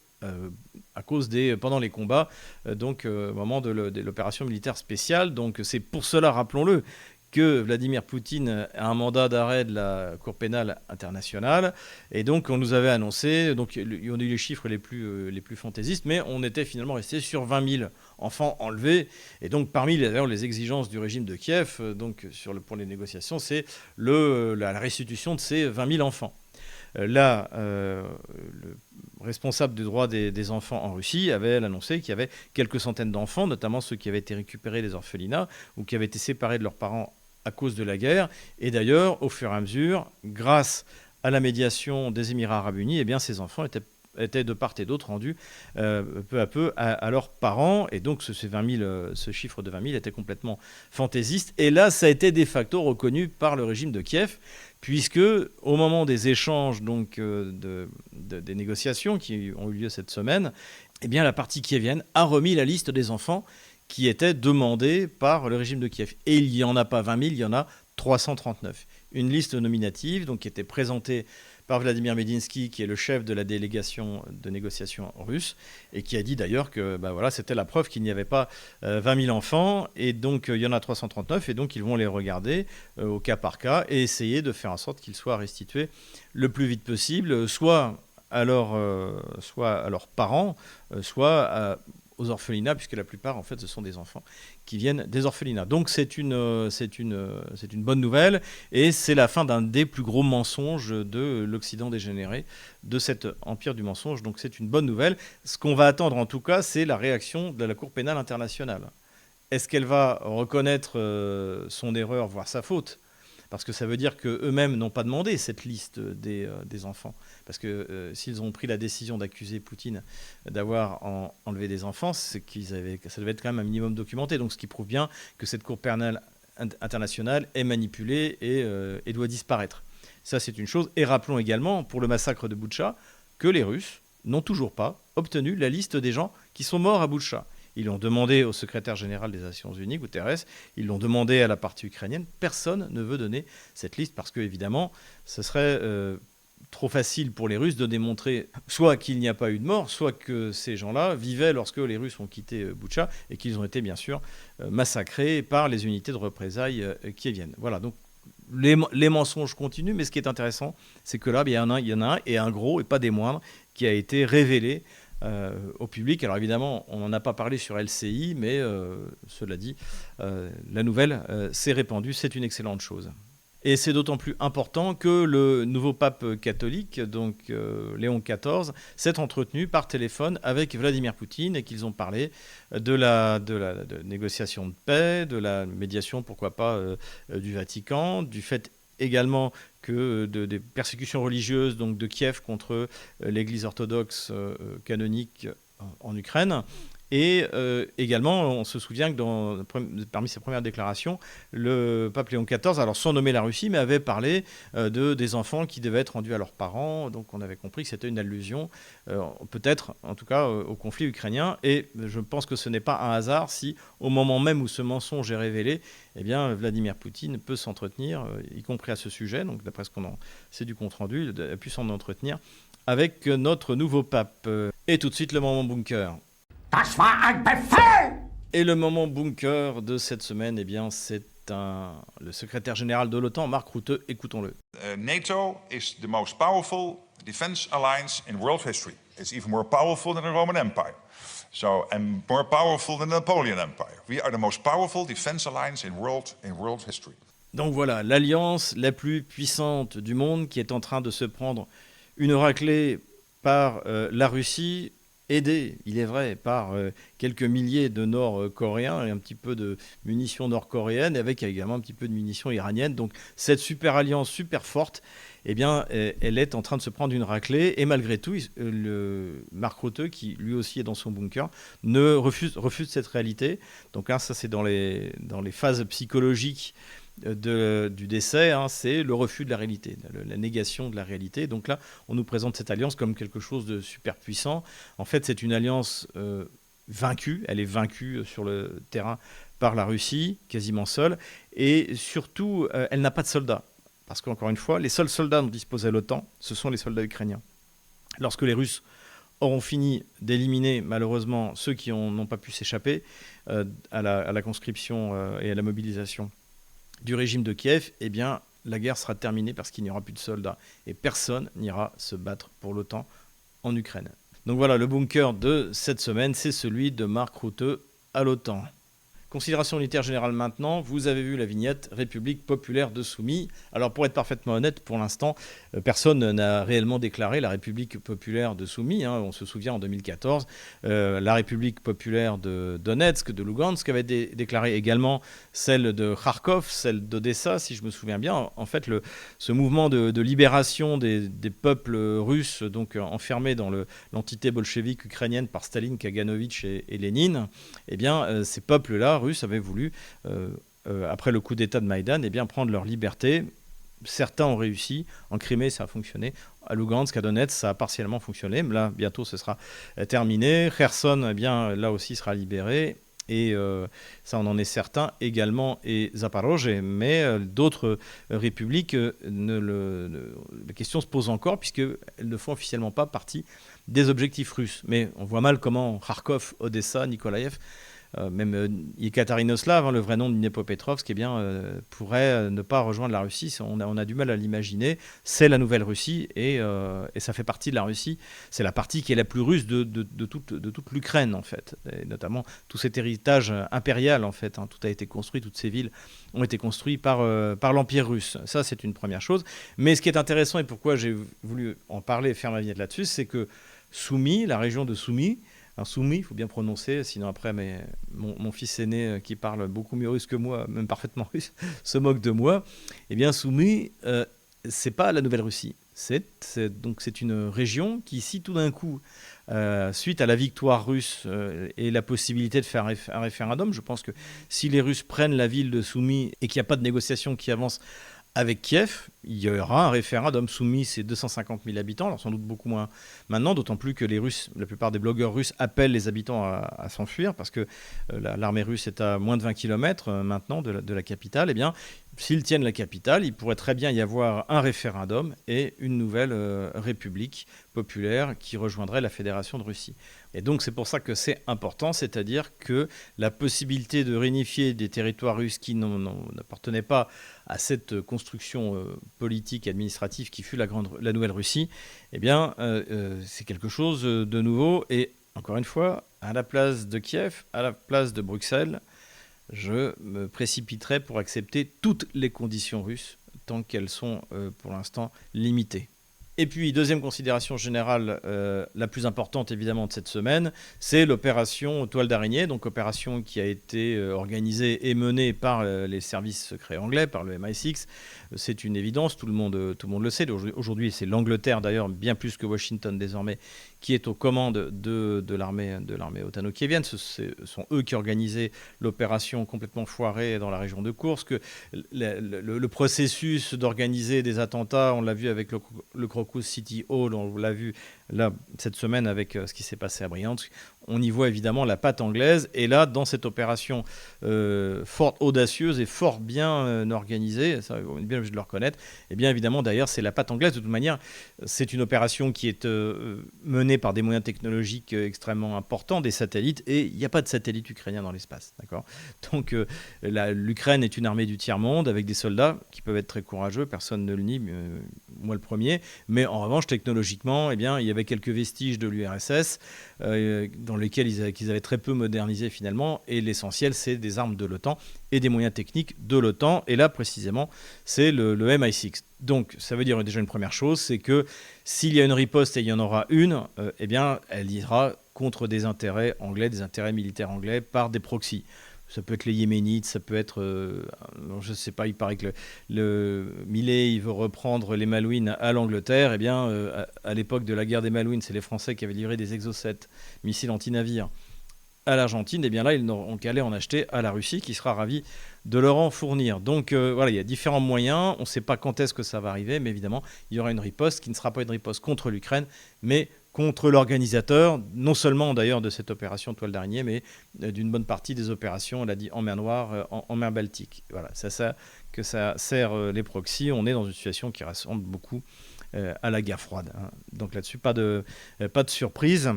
à cause pendant les combats, donc au moment de l'opération militaire spéciale. Donc c'est pour cela, rappelons-le, que Vladimir Poutine a un mandat d'arrêt de la Cour pénale internationale, et donc on nous avait annoncé, donc il y a eu les chiffres les plus fantaisistes, mais on était finalement resté sur 20 000 enfants enlevés, et donc parmi d'ailleurs les exigences du régime de Kiev, donc pour les négociations, c'est la restitution de ces 20 000 enfants. Là, le responsable du droit des enfants en Russie avait annoncé qu'il y avait quelques centaines d'enfants, notamment ceux qui avaient été récupérés des orphelinats ou qui avaient été séparés de leurs parents à cause de la guerre. Et d'ailleurs, au fur et à mesure, grâce à la médiation des Émirats arabes unis, eh bien, ces enfants étaient de part et d'autre rendus peu à peu à leurs parents. Et donc ce chiffre de 20 000 était complètement fantaisiste. Et là, ça a été de facto reconnu par le régime de Kiev, puisque au moment des échanges donc, des négociations qui ont eu lieu cette semaine, eh bien, la partie kievienne a remis la liste des enfants qui étaient demandés par le régime de Kiev. Et il n'y en a pas 20 000, il y en a 339. Une liste nominative donc, qui était présentée par Vladimir Medinsky, qui est le chef de la délégation de négociation russe, et qui a dit d'ailleurs que voilà, c'était la preuve qu'il n'y avait pas 20 000 enfants, et donc il y en a 339, et donc ils vont les regarder au cas par cas, et essayer de faire en sorte qu'ils soient restitués le plus vite possible, soit à leurs parents, soit aux orphelinats, puisque la plupart, en fait, ce sont des enfants qui viennent des orphelinats. Donc, c'est une bonne nouvelle, et c'est la fin d'un des plus gros mensonges de l'Occident dégénéré, de cet empire du mensonge. Donc, c'est une bonne nouvelle. Ce qu'on va attendre, en tout cas, c'est la réaction de la Cour pénale internationale. Est-ce qu'elle va reconnaître son erreur, voire sa faute ? Parce que ça veut dire qu'eux-mêmes n'ont pas demandé cette liste des enfants. Parce que s'ils ont pris la décision d'accuser Poutine d'avoir enlevé des enfants, c'est ça devait être quand même un minimum documenté. Donc ce qui prouve bien que cette Cour pénale internationale est manipulée et doit disparaître. Ça, c'est une chose. Et rappelons également, pour le massacre de Boutcha, que les Russes n'ont toujours pas obtenu la liste des gens qui sont morts à Boutcha. Ils l'ont demandé au secrétaire général des Nations Unies, Guterres, ils l'ont demandé à la partie ukrainienne. Personne ne veut donner cette liste parce que, évidemment, ce serait trop facile pour les Russes de démontrer soit qu'il n'y a pas eu de mort, soit que ces gens-là vivaient lorsque les Russes ont quitté Boutcha et qu'ils ont été, bien sûr, massacrés par les unités de représailles kieviennes. Voilà, donc les mensonges continuent, mais ce qui est intéressant, c'est que là, il y en a un, et un gros, et pas des moindres, qui a été révélé au public. Alors évidemment, on n'en a pas parlé sur LCI, mais cela dit, la nouvelle s'est répandue, c'est une excellente chose. Et c'est d'autant plus important que le nouveau pape catholique, donc Léon XIV, s'est entretenu par téléphone avec Vladimir Poutine et qu'ils ont parlé de négociation de paix, de la médiation, pourquoi pas, du Vatican, du fait également que des persécutions religieuses donc de Kiev contre l'Église orthodoxe canonique en Ukraine. Et également, on se souvient que parmi ses premières déclarations, le pape Léon XIV, alors sans nommer la Russie, mais avait parlé des enfants qui devaient être rendus à leurs parents. Donc on avait compris que c'était une allusion, peut-être en tout cas, au conflit ukrainien. Et je pense que ce n'est pas un hasard si, au moment même où ce mensonge est révélé, eh bien, Vladimir Poutine peut s'entretenir, y compris à ce sujet, donc d'après ce qu'on en sait du compte-rendu, il a pu s'en entretenir avec notre nouveau pape. Et tout de suite, le moment bunker. Das war ein Befehl! Et le moment bunker de cette semaine, eh bien, c'est le secrétaire général de l'OTAN, Mark Rutte. Écoutons-le. NATO is the most powerful defense alliance in world history. It's even more powerful than the Roman Empire. And more powerful than the Napoleon Empire. We are the most powerful defense alliance in world history. Donc voilà, l'alliance la plus puissante du monde qui est en train de se prendre une raclée par la Russie, aidé, il est vrai, par quelques milliers de Nord-Coréens et un petit peu de munitions nord-coréennes, avec également un petit peu de munitions iraniennes. Donc cette super alliance super forte, eh bien, elle est en train de se prendre une raclée. Et malgré tout, Mark Rutte, qui lui aussi est dans son bunker, refuse cette réalité. Donc là, ça c'est dans les phases psychologiques du décès, c'est le refus de la réalité, la négation de la réalité. Donc là, on nous présente cette alliance comme quelque chose de super puissant. En fait, c'est une alliance vaincue. Elle est vaincue sur le terrain par la Russie, quasiment seule. Et surtout, elle n'a pas de soldats. Parce qu'encore une fois, les seuls soldats dont disposait l'OTAN, ce sont les soldats ukrainiens. Lorsque les Russes auront fini d'éliminer malheureusement ceux qui n'ont pas pu s'échapper à la conscription et à la mobilisation du régime de Kiev, eh bien, la guerre sera terminée parce qu'il n'y aura plus de soldats. Et personne n'ira se battre pour l'OTAN en Ukraine. Donc voilà, le bunker de cette semaine, c'est celui de Mark Rutte à l'OTAN. Considération unitaire générale maintenant, vous avez vu la vignette République populaire de Soumis. Alors pour être parfaitement honnête, pour l'instant, personne n'a réellement déclaré la République populaire de Soumis. On se souvient en 2014, la République populaire de Donetsk, de Lugansk avait déclaré également celle de Kharkov, celle d'Odessa, si je me souviens bien. En fait, ce mouvement de libération des peuples russes, donc enfermés dans l'entité bolchevique ukrainienne par Staline, Kaganovitch et Lénine, eh bien, ces peuples-là, russes, avaient voulu, après le coup d'État de Maïdan, eh bien, prendre leur liberté. Certains ont réussi. En Crimée, ça a fonctionné. À Lugansk, à Donetsk, ça a partiellement fonctionné. Mais là, bientôt, ce sera terminé. Kherson, eh bien, là aussi, sera libéré. Et ça, on en est certain également. Et Zaporozhye, mais d'autres républiques, la question se pose encore, puisqu'elles ne font officiellement pas partie des objectifs russes. Mais on voit mal comment Kharkov, Odessa, Nikolaïev, même Yekaterinoslav, le vrai nom de Dnepropetrovsk, pourrait ne pas rejoindre la Russie. On a du mal à l'imaginer. C'est la nouvelle Russie et ça fait partie de la Russie. C'est la partie qui est la plus russe de toute l'Ukraine, en fait. Et notamment tout cet héritage impérial, en fait. Tout a été construit, toutes ces villes ont été construites par l'Empire russe. Ça, c'est une première chose. Mais ce qui est intéressant et pourquoi j'ai voulu en parler et faire ma vignette là-dessus, c'est que Soumy, la région de Soumy, Soumy, il faut bien prononcer, sinon après mon fils aîné qui parle beaucoup mieux russe que moi, même parfaitement russe, se moque de moi. Eh bien, Soumy, c'est pas la Nouvelle-Russie. C'est une région qui, si tout d'un coup, suite à la victoire russe et la possibilité de faire un référendum, je pense que si les Russes prennent la ville de Soumy et qu'il n'y a pas de négociation qui avance avec Kiev, il y aura un référendum soumis ces 250 000 habitants, alors sans doute beaucoup moins maintenant, d'autant plus que les Russes, la plupart des blogueurs russes appellent les habitants à s'enfuir parce que l'armée russe est à moins de 20 km maintenant de la capitale. Eh bien, s'ils tiennent la capitale, il pourrait très bien y avoir un référendum et une nouvelle république populaire qui rejoindrait la Fédération de Russie. Et donc c'est pour ça que c'est important, c'est-à-dire que la possibilité de réunifier des territoires russes qui n'appartenaient pas à cette construction politique, administrative qui fut la Nouvelle Russie, eh bien c'est quelque chose de nouveau. Et encore une fois, à la place de Kiev, à la place de Bruxelles, je me précipiterai pour accepter toutes les conditions russes tant qu'elles sont pour l'instant limitées. Et puis, deuxième considération générale, la plus importante évidemment de cette semaine, c'est l'opération Toile d'araignée, donc opération qui a été organisée et menée par les services secrets anglais, par le MI6. C'est une évidence, tout le monde le sait. Aujourd'hui, c'est l'Angleterre d'ailleurs, bien plus que Washington désormais, qui est aux commandes de l'armée otano-kievienne. Ce sont eux qui organisaient l'opération complètement foirée dans la région de Koursk. Le processus d'organiser des attentats, on l'a vu avec le Crocus City Hall, on l'a vu là cette semaine avec ce qui s'est passé à Briansk. On y voit évidemment la patte anglaise. Et là, dans cette opération fort audacieuse et fort bien organisée, ça, on est bien obligé de le reconnaître, et bien évidemment, d'ailleurs, c'est la patte anglaise. De toute manière, c'est une opération qui est menée par des moyens technologiques extrêmement importants, des satellites, et il n'y a pas de satellite ukrainien dans l'espace. D'accord ? Donc, l'Ukraine est une armée du tiers-monde avec des soldats qui peuvent être très courageux, personne ne le nie, moi le premier. Mais en revanche, technologiquement, eh bien, il y avait quelques vestiges de l'URSS dans lesquels qu'ils avaient très peu modernisé finalement, et l'essentiel, c'est des armes de l'OTAN et des moyens techniques de l'OTAN, et là précisément, c'est le MI6. Donc ça veut dire déjà une première chose, c'est que s'il y a une riposte, et il y en aura une, eh bien, elle ira contre des intérêts anglais, des intérêts militaires anglais, par des proxys. Ça peut être les Yéménites, ça peut être, je ne sais pas, il paraît que le Millet, il veut reprendre les Malouines à l'Angleterre. Eh bien, à l'époque de la guerre des Malouines, c'est les Français qui avaient livré des Exocet, missiles anti-navires, à l'Argentine. Et bien là, ils n'auront qu'à aller en acheter à la Russie, qui sera ravie de leur en fournir. Donc voilà, il y a différents moyens. On ne sait pas quand est-ce que ça va arriver, mais évidemment, il y aura une riposte qui ne sera pas une riposte contre l'Ukraine, mais contre l'organisateur, non seulement d'ailleurs de cette opération Toile d'araignée, mais d'une bonne partie des opérations, on l'a dit, en mer Noire, en mer Baltique. Voilà, c'est ça que ça sert les proxys. On est dans une situation qui ressemble beaucoup à la guerre froide. Hein. Donc là-dessus, pas de surprise.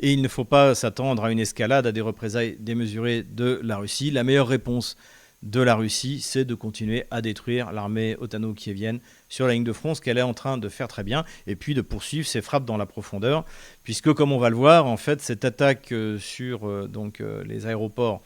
Et il ne faut pas s'attendre à une escalade, à des représailles démesurées de la Russie. La meilleure réponse de la Russie, c'est de continuer à détruire l'armée otano-kievienne sur la ligne de front, ce qu'elle est en train de faire très bien, et puis de poursuivre ses frappes dans la profondeur, puisque comme on va le voir, en fait, cette attaque sur les aéroports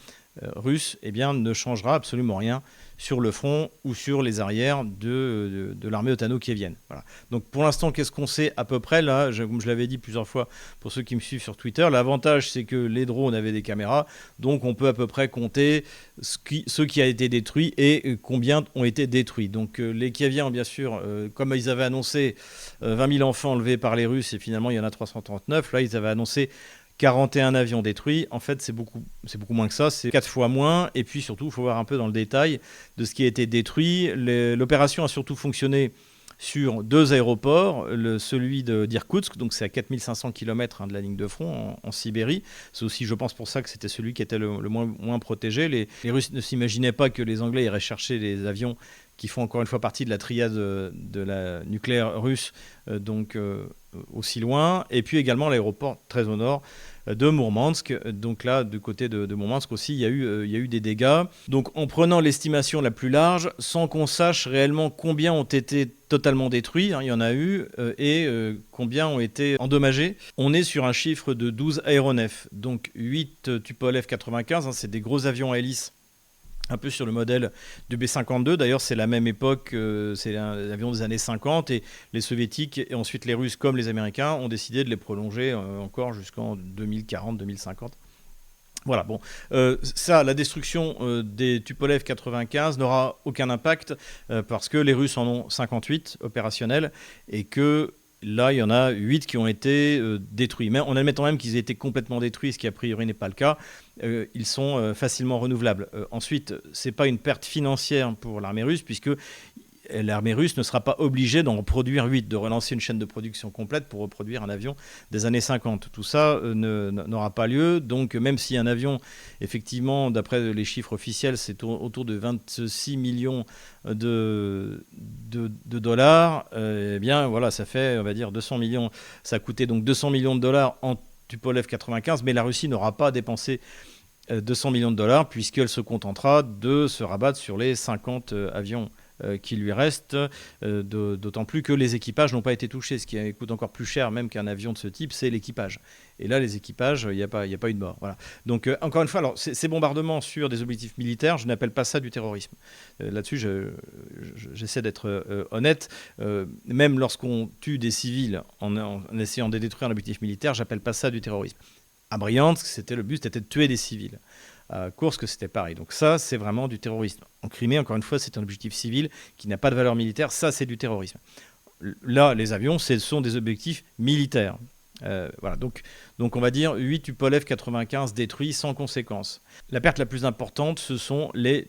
russes, eh bien, ne changera absolument rien sur le front ou sur les arrières de l'armée otano-kievienne. Voilà. Donc pour l'instant, qu'est-ce qu'on sait à peu près là, comme je l'avais dit plusieurs fois pour ceux qui me suivent sur Twitter, l'avantage c'est que les drones avaient des caméras, donc on peut à peu près compter ce qui a été détruit et combien ont été détruits. Donc les Kieviens, bien sûr, comme ils avaient annoncé 20 000 enfants enlevés par les Russes et finalement il y en a 339, là ils avaient annoncé 41 avions détruits. En fait, c'est beaucoup moins que ça. C'est 4 fois moins. Et puis surtout, il faut voir un peu dans le détail de ce qui a été détruit. L'opération a surtout fonctionné sur 2 aéroports. Celui d'Irkoutsk, donc c'est à 4500 km de la ligne de front en Sibérie. C'est aussi, je pense, pour ça que c'était celui qui était le moins protégé. Les Russes ne s'imaginaient pas que les Anglais iraient chercher les avions qui font encore une fois partie de la triade de la nucléaire russe, aussi loin. Et puis également l'aéroport très au nord de Mourmansk. Donc là, du côté de Mourmansk aussi, il y a eu des dégâts. Donc en prenant l'estimation la plus large, sans qu'on sache réellement combien ont été totalement détruits, il y en a eu, et combien ont été endommagés, on est sur un chiffre de 12 aéronefs. Donc 8 Tupolev 95, c'est des gros avions à hélice, un peu sur le modèle du B-52. D'ailleurs, c'est la même époque, c'est un avion des années 50, et les soviétiques et ensuite les Russes comme les Américains ont décidé de les prolonger encore jusqu'en 2040-2050. Voilà, bon, la destruction des Tupolev 95 n'aura aucun impact parce que les Russes en ont 58 opérationnels et que là, il y en a 8 qui ont été détruits. Mais en admettant même qu'ils aient été complètement détruits, ce qui a priori n'est pas le cas, ils sont facilement renouvelables. Ensuite, ce n'est pas une perte financière pour l'armée russe, puisque l'armée russe ne sera pas obligée d'en produire 8, de relancer une chaîne de production complète pour reproduire un avion des années 50. Tout ça n'aura pas lieu. Donc même si un avion, effectivement, d'après les chiffres officiels, c'est autour de 26 millions de dollars, eh bien voilà, ça fait, on va dire, 200 millions. Ça a coûté donc 200 millions de dollars en Tupolev 95, mais la Russie n'aura pas dépensé 200 millions de dollars puisqu'elle se contentera de se rabattre sur les 50 avions qui lui restent, d'autant plus que les équipages n'ont pas été touchés. Ce qui coûte encore plus cher même qu'un avion de ce type, c'est l'équipage. Et là, les équipages, il n'y a pas eu de mort. Voilà. Donc, encore une fois, alors, ces bombardements sur des objectifs militaires, je n'appelle pas ça du terrorisme. Là-dessus, j'essaie d'être honnête. Même lorsqu'on tue des civils en essayant de détruire un objectif militaire, j'appelle pas ça du terrorisme. À Briansk, le but, c'était de tuer des civils. À Kursk, c'était pareil. Donc ça, c'est vraiment du terrorisme. En Crimée, encore une fois, c'est un objectif civil qui n'a pas de valeur militaire. Ça, c'est du terrorisme. Là, les avions, ce sont des objectifs militaires. Voilà. Donc, on va dire 8 Tupolev 95 détruits sans conséquence. La perte la plus importante, ce sont les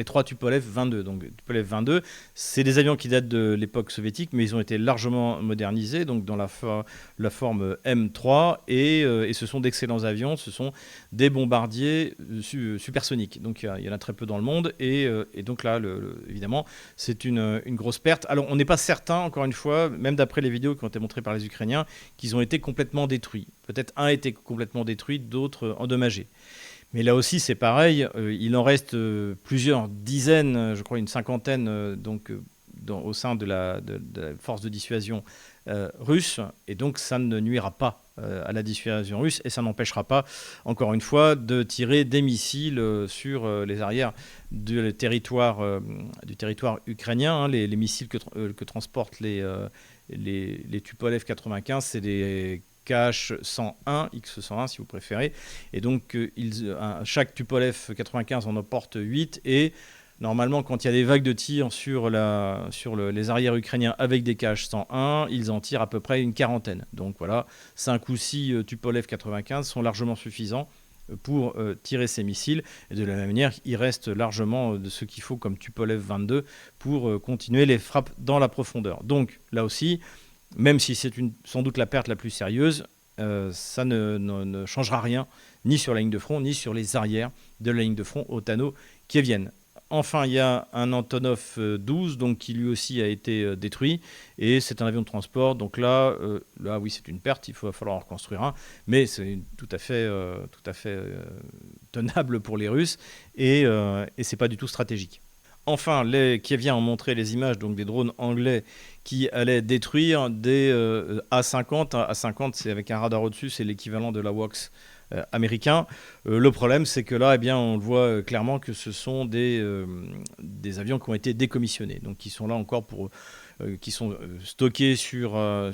3 Tupolev 22. Donc, Tupolev 22, c'est des avions qui datent de l'époque soviétique, mais ils ont été largement modernisés, donc dans la forme M3, et ce sont d'excellents avions. Ce sont des bombardiers supersoniques. Donc, il y en a très peu dans le monde, et donc là, évidemment, c'est une grosse perte. Alors, on n'est pas certain, encore une fois, même d'après les vidéos qui ont été montrées par les Ukrainiens, qu'ils ont été complètement détruits. Peut-être un a été complètement détruit, d'autres endommagés. Mais là aussi, c'est pareil. Il en reste plusieurs dizaines, je crois une cinquantaine, au sein de la force de dissuasion russe. Et donc, ça ne nuira pas à la dissuasion russe. Et ça n'empêchera pas, encore une fois, de tirer des missiles sur les arrières du territoire ukrainien. Hein, les missiles que transportent les Tupolev 95, c'est des KH-101, X-101 si vous préférez. Et donc, chaque Tupolev 95 en emporte 8. Et normalement, quand il y a des vagues de tir sur les arrières ukrainiens avec des KH-101, ils en tirent à peu près une quarantaine. Donc voilà, 5 ou 6 Tupolev 95 sont largement suffisants pour tirer ces missiles. Et de la même manière, il reste largement de ce qu'il faut comme Tupolev 22 pour continuer les frappes dans la profondeur. Donc là aussi, même si c'est sans doute la perte la plus sérieuse, ça ne changera rien, ni sur la ligne de front, ni sur les arrières de la ligne de front otano-kievienne. Enfin, il y a un Antonov 12 donc, qui lui aussi a été détruit, et c'est un avion de transport. Donc là oui, c'est une perte, il va falloir en reconstruire un, mais c'est tout à fait tenable pour les Russes, et ce n'est pas du tout stratégique. Enfin, les Kieviens ont montré les images donc, des drones anglais qui allaient détruire des A-50. A-50, c'est avec un radar au-dessus, c'est l'équivalent de l'AWACS américain. Le problème, c'est que là, eh bien, on le voit clairement que ce sont des avions qui ont été décommissionnés, donc qui sont là encore qui sont stockés sur un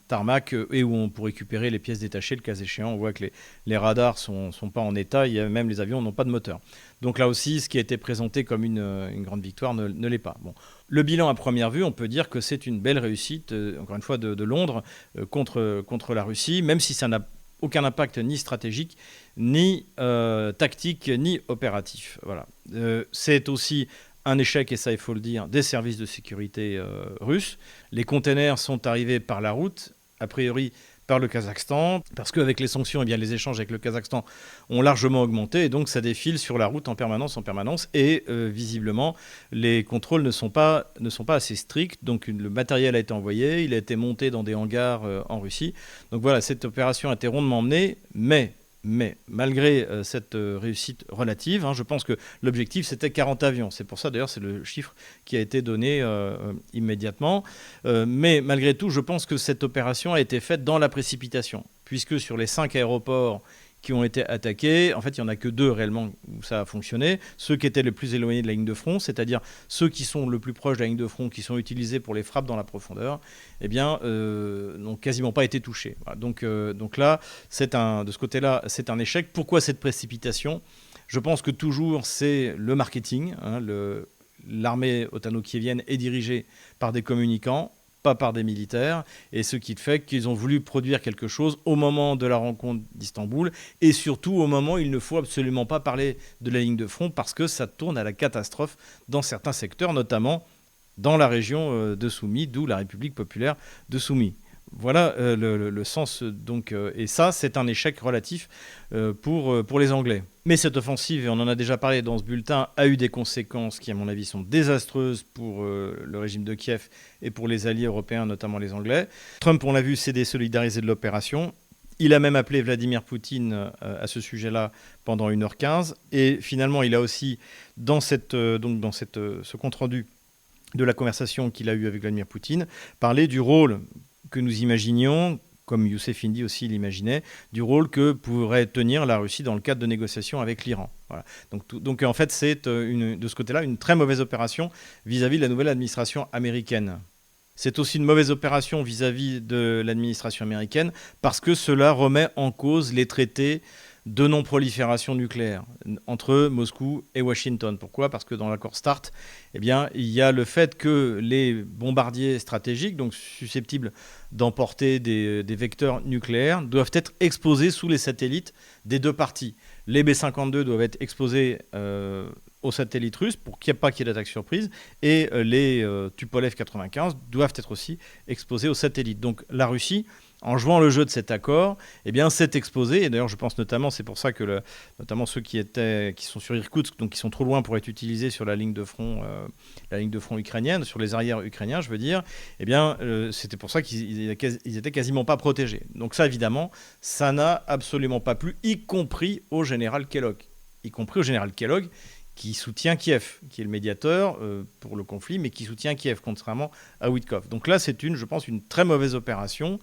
tarmac et où on peut récupérer les pièces détachées le cas échéant. On voit que les radars sont pas en état, même les avions n'ont pas de moteur. Donc là aussi, ce qui a été présenté comme une grande victoire ne l'est pas. Bon. Le bilan à première vue, on peut dire que c'est une belle réussite, encore une fois, de Londres contre la Russie, même si ça n'a aucun impact ni stratégique, ni tactique, ni opératif. Voilà. C'est aussi un échec, et ça il faut le dire, des services de sécurité russes. Les containers sont arrivés par la route, a priori par le Kazakhstan, parce qu'avec les sanctions, eh bien, les échanges avec le Kazakhstan ont largement augmenté, et donc ça défile sur la route en permanence, et visiblement, les contrôles ne sont pas assez stricts, donc le matériel a été envoyé, il a été monté dans des hangars en Russie. Donc voilà, cette opération a été rondement menée, mais malgré cette réussite relative, je pense que l'objectif c'était 40 avions. C'est pour ça d'ailleurs c'est le chiffre qui a été donné immédiatement. Mais malgré tout, je pense que cette opération a été faite dans la précipitation, puisque sur les 5 aéroports qui ont été attaqués, en fait il n'y en a que 2 réellement où ça a fonctionné, ceux qui étaient les plus éloignés de la ligne de front, c'est-à-dire ceux qui sont le plus proches de la ligne de front, qui sont utilisés pour les frappes dans la profondeur, eh bien, n'ont quasiment pas été touchés. Voilà. Donc là, de ce côté-là, c'est un échec. Pourquoi cette précipitation ? Je pense que toujours c'est le marketing. L'armée otano-kievienne est dirigée par des communicants, pas par des militaires, et ce qui fait qu'ils ont voulu produire quelque chose au moment de la rencontre d'Istanbul, et surtout au moment où il ne faut absolument pas parler de la ligne de front, parce que ça tourne à la catastrophe dans certains secteurs, notamment dans la région de Soumy, d'où la République populaire de Soumy. Voilà le sens donc, et ça c'est un échec relatif pour les Anglais. Mais cette offensive, et on en a déjà parlé dans ce bulletin, a eu des conséquences qui à mon avis sont désastreuses pour le régime de Kiev et pour les alliés européens, notamment les Anglais. Trump, on l'a vu, s'est désolidarisé de l'opération. Il a même appelé Vladimir Poutine à ce sujet-là pendant 1h15. Et finalement, il a aussi, dans ce compte-rendu de la conversation qu'il a eue avec Vladimir Poutine, parlé du rôle que nous imaginions, comme Youssef Indy aussi l'imaginait, du rôle que pourrait tenir la Russie dans le cadre de négociations avec l'Iran. Voilà. Donc en fait, c'est de ce côté-là une très mauvaise opération vis-à-vis de la nouvelle administration américaine. C'est aussi une mauvaise opération vis-à-vis de l'administration américaine parce que cela remet en cause les traités de non-prolifération nucléaire entre Moscou et Washington. Pourquoi ? Parce que dans l'accord START, eh bien, il y a le fait que les bombardiers stratégiques, donc susceptibles d'emporter des vecteurs nucléaires, doivent être exposés sous les satellites des deux parties. Les B-52 doivent être exposés aux satellites russes pour qu'il n'y ait pas qu'il y ait d'attaque surprise, et les Tupolev 95 doivent être aussi exposés aux satellites. Donc la Russie, en jouant le jeu de cet accord, eh bien, s'est exposée, et d'ailleurs je pense notamment, c'est pour ça que notamment ceux qui sont sur Irkoutsk, donc qui sont trop loin pour être utilisés sur la ligne de front ukrainienne, sur les arrières ukrainiens, je veux dire, eh bien, c'était pour ça qu'ils étaient quasiment pas protégés. Donc ça, évidemment, ça n'a absolument pas plu, y compris au général Kellogg. Qui soutient Kiev, qui est le médiateur pour le conflit, mais qui soutient Kiev, contrairement à Witkoff. Donc là, c'est je pense, une très mauvaise opération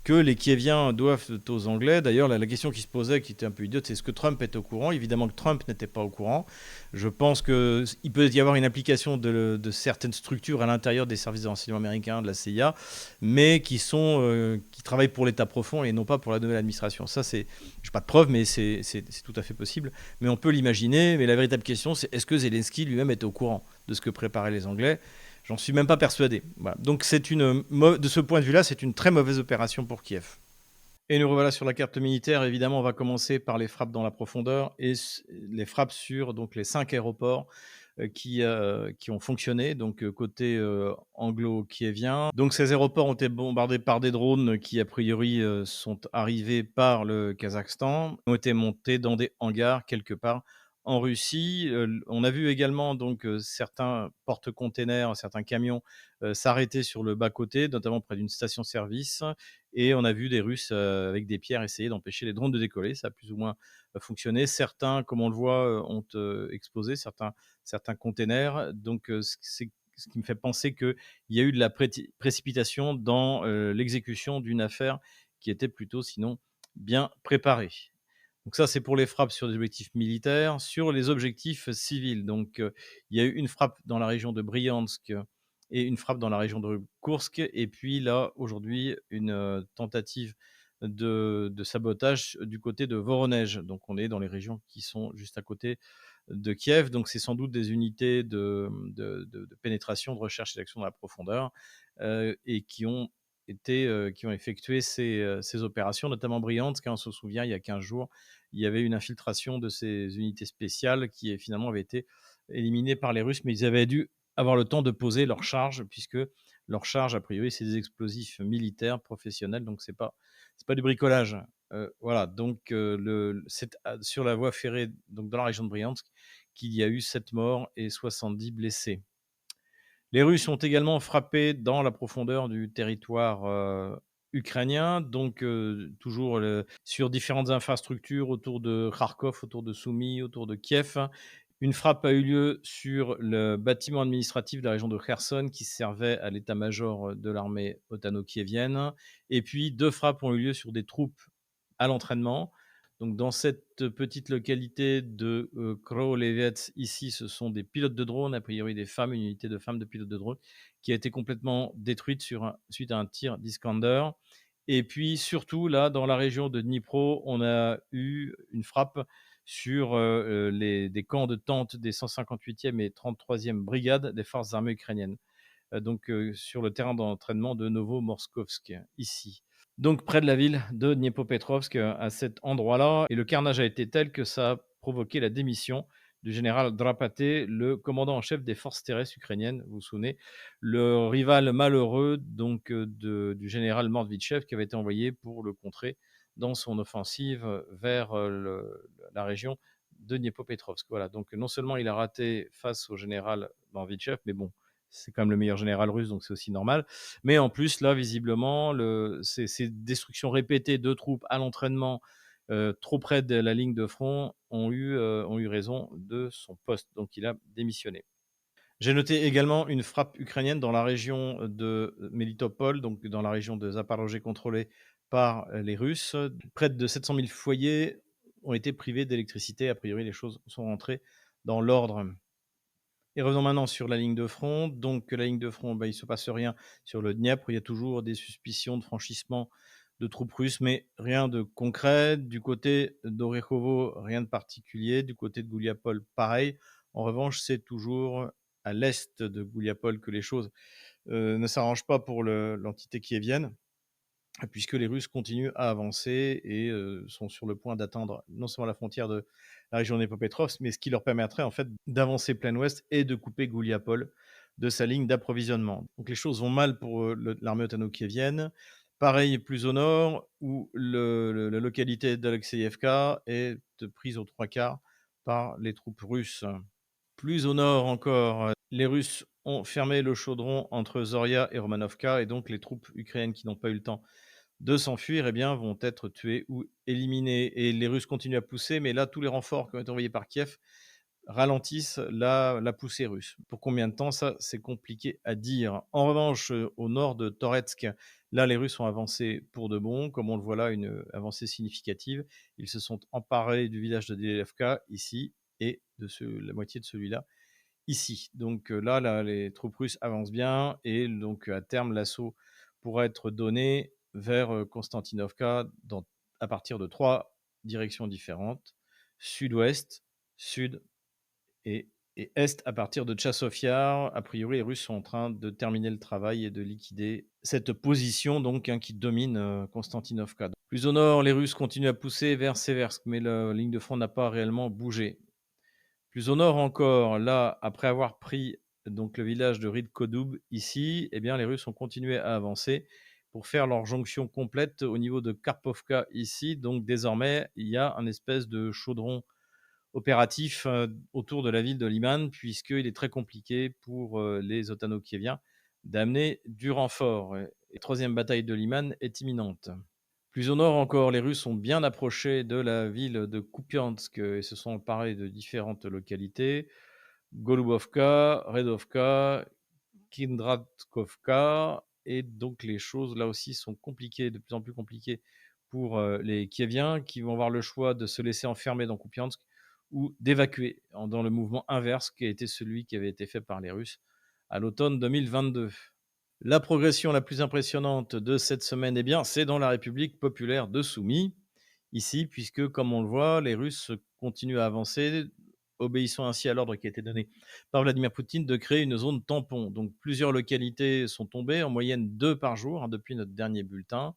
que les Kieviens doivent aux Anglais. D'ailleurs, la question qui se posait, qui était un peu idiote, c'est est-ce que Trump est au courant ? Évidemment que Trump n'était pas au courant. Je pense qu'il peut y avoir une application de certaines structures à l'intérieur des services de renseignement américains, de la CIA, mais qui travaillent pour l'État profond et non pas pour la nouvelle administration. Ça, je n'ai pas de preuves, mais c'est tout à fait possible. Mais on peut l'imaginer. Mais la véritable question, c'est est-ce que Zelensky lui-même était au courant de ce que préparaient les Anglais ? J'en suis même pas persuadé. Voilà. Donc de ce point de vue-là, c'est une très mauvaise opération pour Kiev. Et nous revoilà sur la carte militaire. Évidemment, on va commencer par les frappes dans la profondeur et les frappes sur donc, les 5 aéroports qui ont fonctionné, donc côté anglo-kievien. Donc ces aéroports ont été bombardés par des drones qui, a priori, sont arrivés par le Kazakhstan, ont été montés dans des hangars quelque part en Russie. On a vu également donc certains porte-containers, certains camions s'arrêter sur le bas-côté, notamment près d'une station-service. Et on a vu des Russes avec des pierres essayer d'empêcher les drones de décoller. Ça a plus ou moins fonctionné. Certains, comme on le voit, ont explosé certains containers. Donc, c'est ce qui me fait penser qu'il y a eu de la précipitation dans l'exécution d'une affaire qui était plutôt, sinon, bien préparée. Donc ça, c'est pour les frappes sur des objectifs militaires. Sur les objectifs civils, donc il y a eu une frappe dans la région de Bryansk et une frappe dans la région de Koursk. Et puis là, aujourd'hui, une tentative de sabotage du côté de Voronezh. Donc on est dans les régions qui sont juste à côté de Kiev. Donc c'est sans doute des unités de pénétration, de recherche et d'action dans la profondeur et qui ont effectué ces opérations, notamment Bryansk. On se souvient, il y a 15 jours, il y avait une infiltration de ces unités spéciales qui finalement avait été éliminée par les Russes, mais ils avaient dû avoir le temps de poser leur charge, puisque leur charge, a priori, c'est des explosifs militaires professionnels, donc c'est pas du bricolage. Voilà, donc c'est sur la voie ferrée, donc dans la région de Bryansk, qu'il y a eu 7 morts et 70 blessés. Les Russes ont également frappé dans la profondeur du territoire ukrainien, donc toujours sur différentes infrastructures autour de Kharkov, autour de Soumy, autour de Kiev. Une frappe a eu lieu sur le bâtiment administratif de la région de Kherson qui servait à l'état-major de l'armée otano-kievienne. Et puis 2 frappes ont eu lieu sur des troupes à l'entraînement. Donc dans cette petite localité de Krolevets, ici, ce sont des pilotes de drones, a priori des femmes, une unité de femmes de pilotes de drones, qui a été complètement détruite suite à un tir d'Iskander. Et puis surtout, là, dans la région de Dnipro, on a eu une frappe sur des camps de tentes des 158e et 33e brigades des forces armées ukrainiennes. Donc sur le terrain d'entraînement de Novomorskovsk, ici. Donc près de la ville de Dniepopetrovsk, à cet endroit-là. Et le carnage a été tel que ça a provoqué la démission du général Drapaté, le commandant en chef des forces terrestres ukrainiennes, vous vous souvenez, le rival malheureux donc du général Mordvitchev qui avait été envoyé pour le contrer dans son offensive vers la région de Dniepopetrovsk. Voilà, donc non seulement il a raté face au général Mordvitchev, mais bon, c'est quand même le meilleur général russe, donc c'est aussi normal. Mais en plus, là, visiblement, ces destructions répétées de troupes à l'entraînement, trop près de la ligne de front, ont eu raison de son poste. Donc il a démissionné. J'ai noté également une frappe ukrainienne dans la région de Melitopol, donc dans la région de Zaporojhye contrôlée par les Russes. Près de 700 000 foyers ont été privés d'électricité. A priori, les choses sont rentrées dans l'ordre. Et revenons maintenant sur la ligne de front. Donc la ligne de front, il ne se passe rien sur le Dniepr. Il y a toujours des suspicions de franchissement de troupes russes, mais rien de concret. Du côté d'Orekhovo, rien de particulier. Du côté de Gouliapol, pareil. En revanche, c'est toujours à l'est de Gouliapol que les choses ne s'arrangent pas pour l'entité kievienne, puisque les Russes continuent à avancer et sont sur le point d'atteindre non seulement la frontière de la région d'Epopetrovsk, mais ce qui leur permettrait en fait d'avancer plein ouest et de couper Gouliapol de sa ligne d'approvisionnement. Donc les choses vont mal pour l'armée otano-kievienne. Pareil plus au nord, où la localité d'Alexeïevka est prise aux trois quarts par les troupes russes. Plus au nord encore, les Russes ont fermé le chaudron entre Zoria et Romanovka, et donc les troupes ukrainiennes qui n'ont pas eu le temps de s'enfuir, eh bien, vont être tués ou éliminés. Et les Russes continuent à pousser, mais là, tous les renforts qui ont été envoyés par Kiev ralentissent la poussée russe. Pour combien de temps, ça, c'est compliqué à dire. En revanche, au nord de Toretsk, là, les Russes ont avancé pour de bon. Comme on le voit là, une avancée significative. Ils se sont emparés du village de Delevka, ici, et de la moitié de celui-là, ici. Donc là, les troupes russes avancent bien, et donc à terme, l'assaut pourra être donné vers Konstantinovka à partir de 3 directions différentes: sud-ouest, sud et est à partir de Tchassov Yar. A priori, les Russes sont en train de terminer le travail et de liquider cette position donc qui domine Konstantinovka. Plus au nord, les Russes continuent à pousser vers Seversk, mais la ligne de front n'a pas réellement bougé. Plus au nord encore, là, après avoir pris donc le village de Rid-Kodoub ici, eh bien, les Russes ont continué à avancer pour faire leur jonction complète au niveau de Karpovka ici. Donc désormais, il y a un espèce de chaudron opératif autour de la ville de Liman, puisqu'il est très compliqué pour les Otano-Kieviens d'amener du renfort. Et troisième bataille de Liman est imminente. Plus au nord encore, les Russes ont bien approché de la ville de Kupiansk et se sont emparés de différentes localités: Golubovka, Redovka, Kindratkovka. Et donc les choses là aussi sont compliquées, de plus en plus compliquées pour les Kieviens, qui vont avoir le choix de se laisser enfermer dans Kupiansk ou d'évacuer dans le mouvement inverse qui a été celui qui avait été fait par les Russes à l'automne 2022. La progression la plus impressionnante de cette semaine, eh bien, c'est dans la République populaire de Soumy, ici, puisque, comme on le voit, les Russes continuent à avancer, obéissant ainsi à l'ordre qui a été donné par Vladimir Poutine de créer une zone tampon. Donc, plusieurs localités sont tombées, en moyenne 2 par jour, depuis notre dernier bulletin.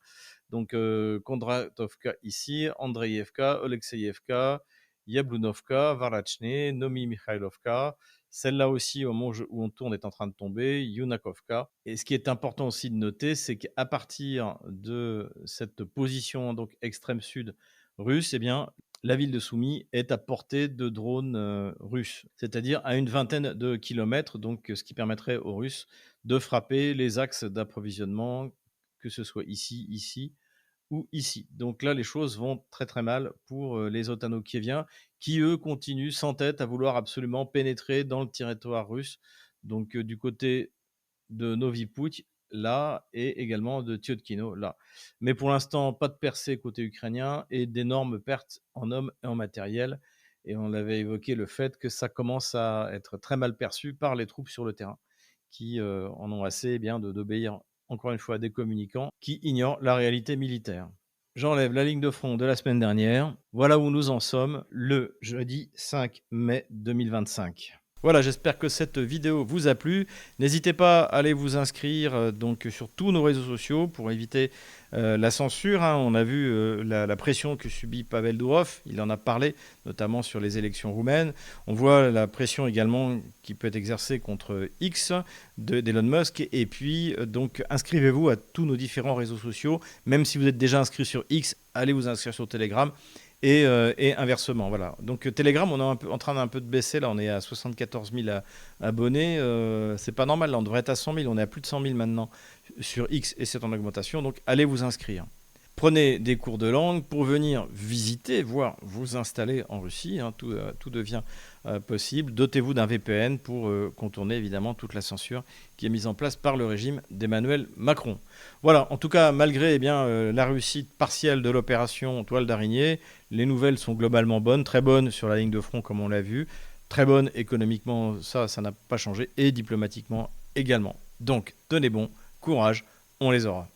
Donc, Kondratovka ici, Andreïevka, Oleksievka, Yablunovka, Varachne, Nomi Mikhailovka. Celle-là aussi, au moment où on tourne, est en train de tomber, Yunakovka. Et ce qui est important aussi de noter, c'est qu'à partir de cette position donc extrême sud russe, eh bien, la ville de Soumy est à portée de drones russes, c'est-à-dire à une vingtaine de kilomètres, donc ce qui permettrait aux Russes de frapper les axes d'approvisionnement, que ce soit ici ou ici. Donc là, les choses vont très très mal pour les Otano-Kieviens, qui eux continuent sans tête à vouloir absolument pénétrer dans le territoire russe, donc du côté de Novi Put, là, et également de Tiotkino, là. Mais pour l'instant, pas de percée côté ukrainien et d'énormes pertes en hommes et en matériel. Et on avait évoqué le fait que ça commence à être très mal perçu par les troupes sur le terrain, qui en ont assez d'obéir encore une fois à des communicants qui ignorent la réalité militaire. J'enlève la ligne de front de la semaine dernière. Voilà où nous en sommes le jeudi 5 mai 2025. Voilà, j'espère que cette vidéo vous a plu. N'hésitez pas à aller vous inscrire donc sur tous nos réseaux sociaux pour éviter la censure. Hein. On a vu la pression que subit Pavel Durov. Il en a parlé, notamment sur les élections roumaines. On voit la pression également qui peut être exercée contre X d'Elon Musk. Et puis, donc, inscrivez-vous à tous nos différents réseaux sociaux. Même si vous êtes déjà inscrit sur X, allez vous inscrire sur Telegram. Et inversement, voilà. Donc Telegram, on est en train d'un peu de baisser. Là, on est à 74 000 abonnés. C'est pas normal. Là, on devrait être à 100 000. On est à plus de 100 000 maintenant sur X et c'est en augmentation. Donc, allez vous inscrire. Prenez des cours de langue pour venir visiter, voire vous installer en Russie. Hein, tout devient possible. Dotez-vous d'un VPN pour contourner évidemment toute la censure qui est mise en place par le régime d'Emmanuel Macron. Voilà, en tout cas, malgré la réussite partielle de l'opération Toile d'araignée, les nouvelles sont globalement bonnes, très bonnes sur la ligne de front comme on l'a vu, très bonnes économiquement, ça n'a pas changé, et diplomatiquement également. Donc, tenez bon, courage, on les aura.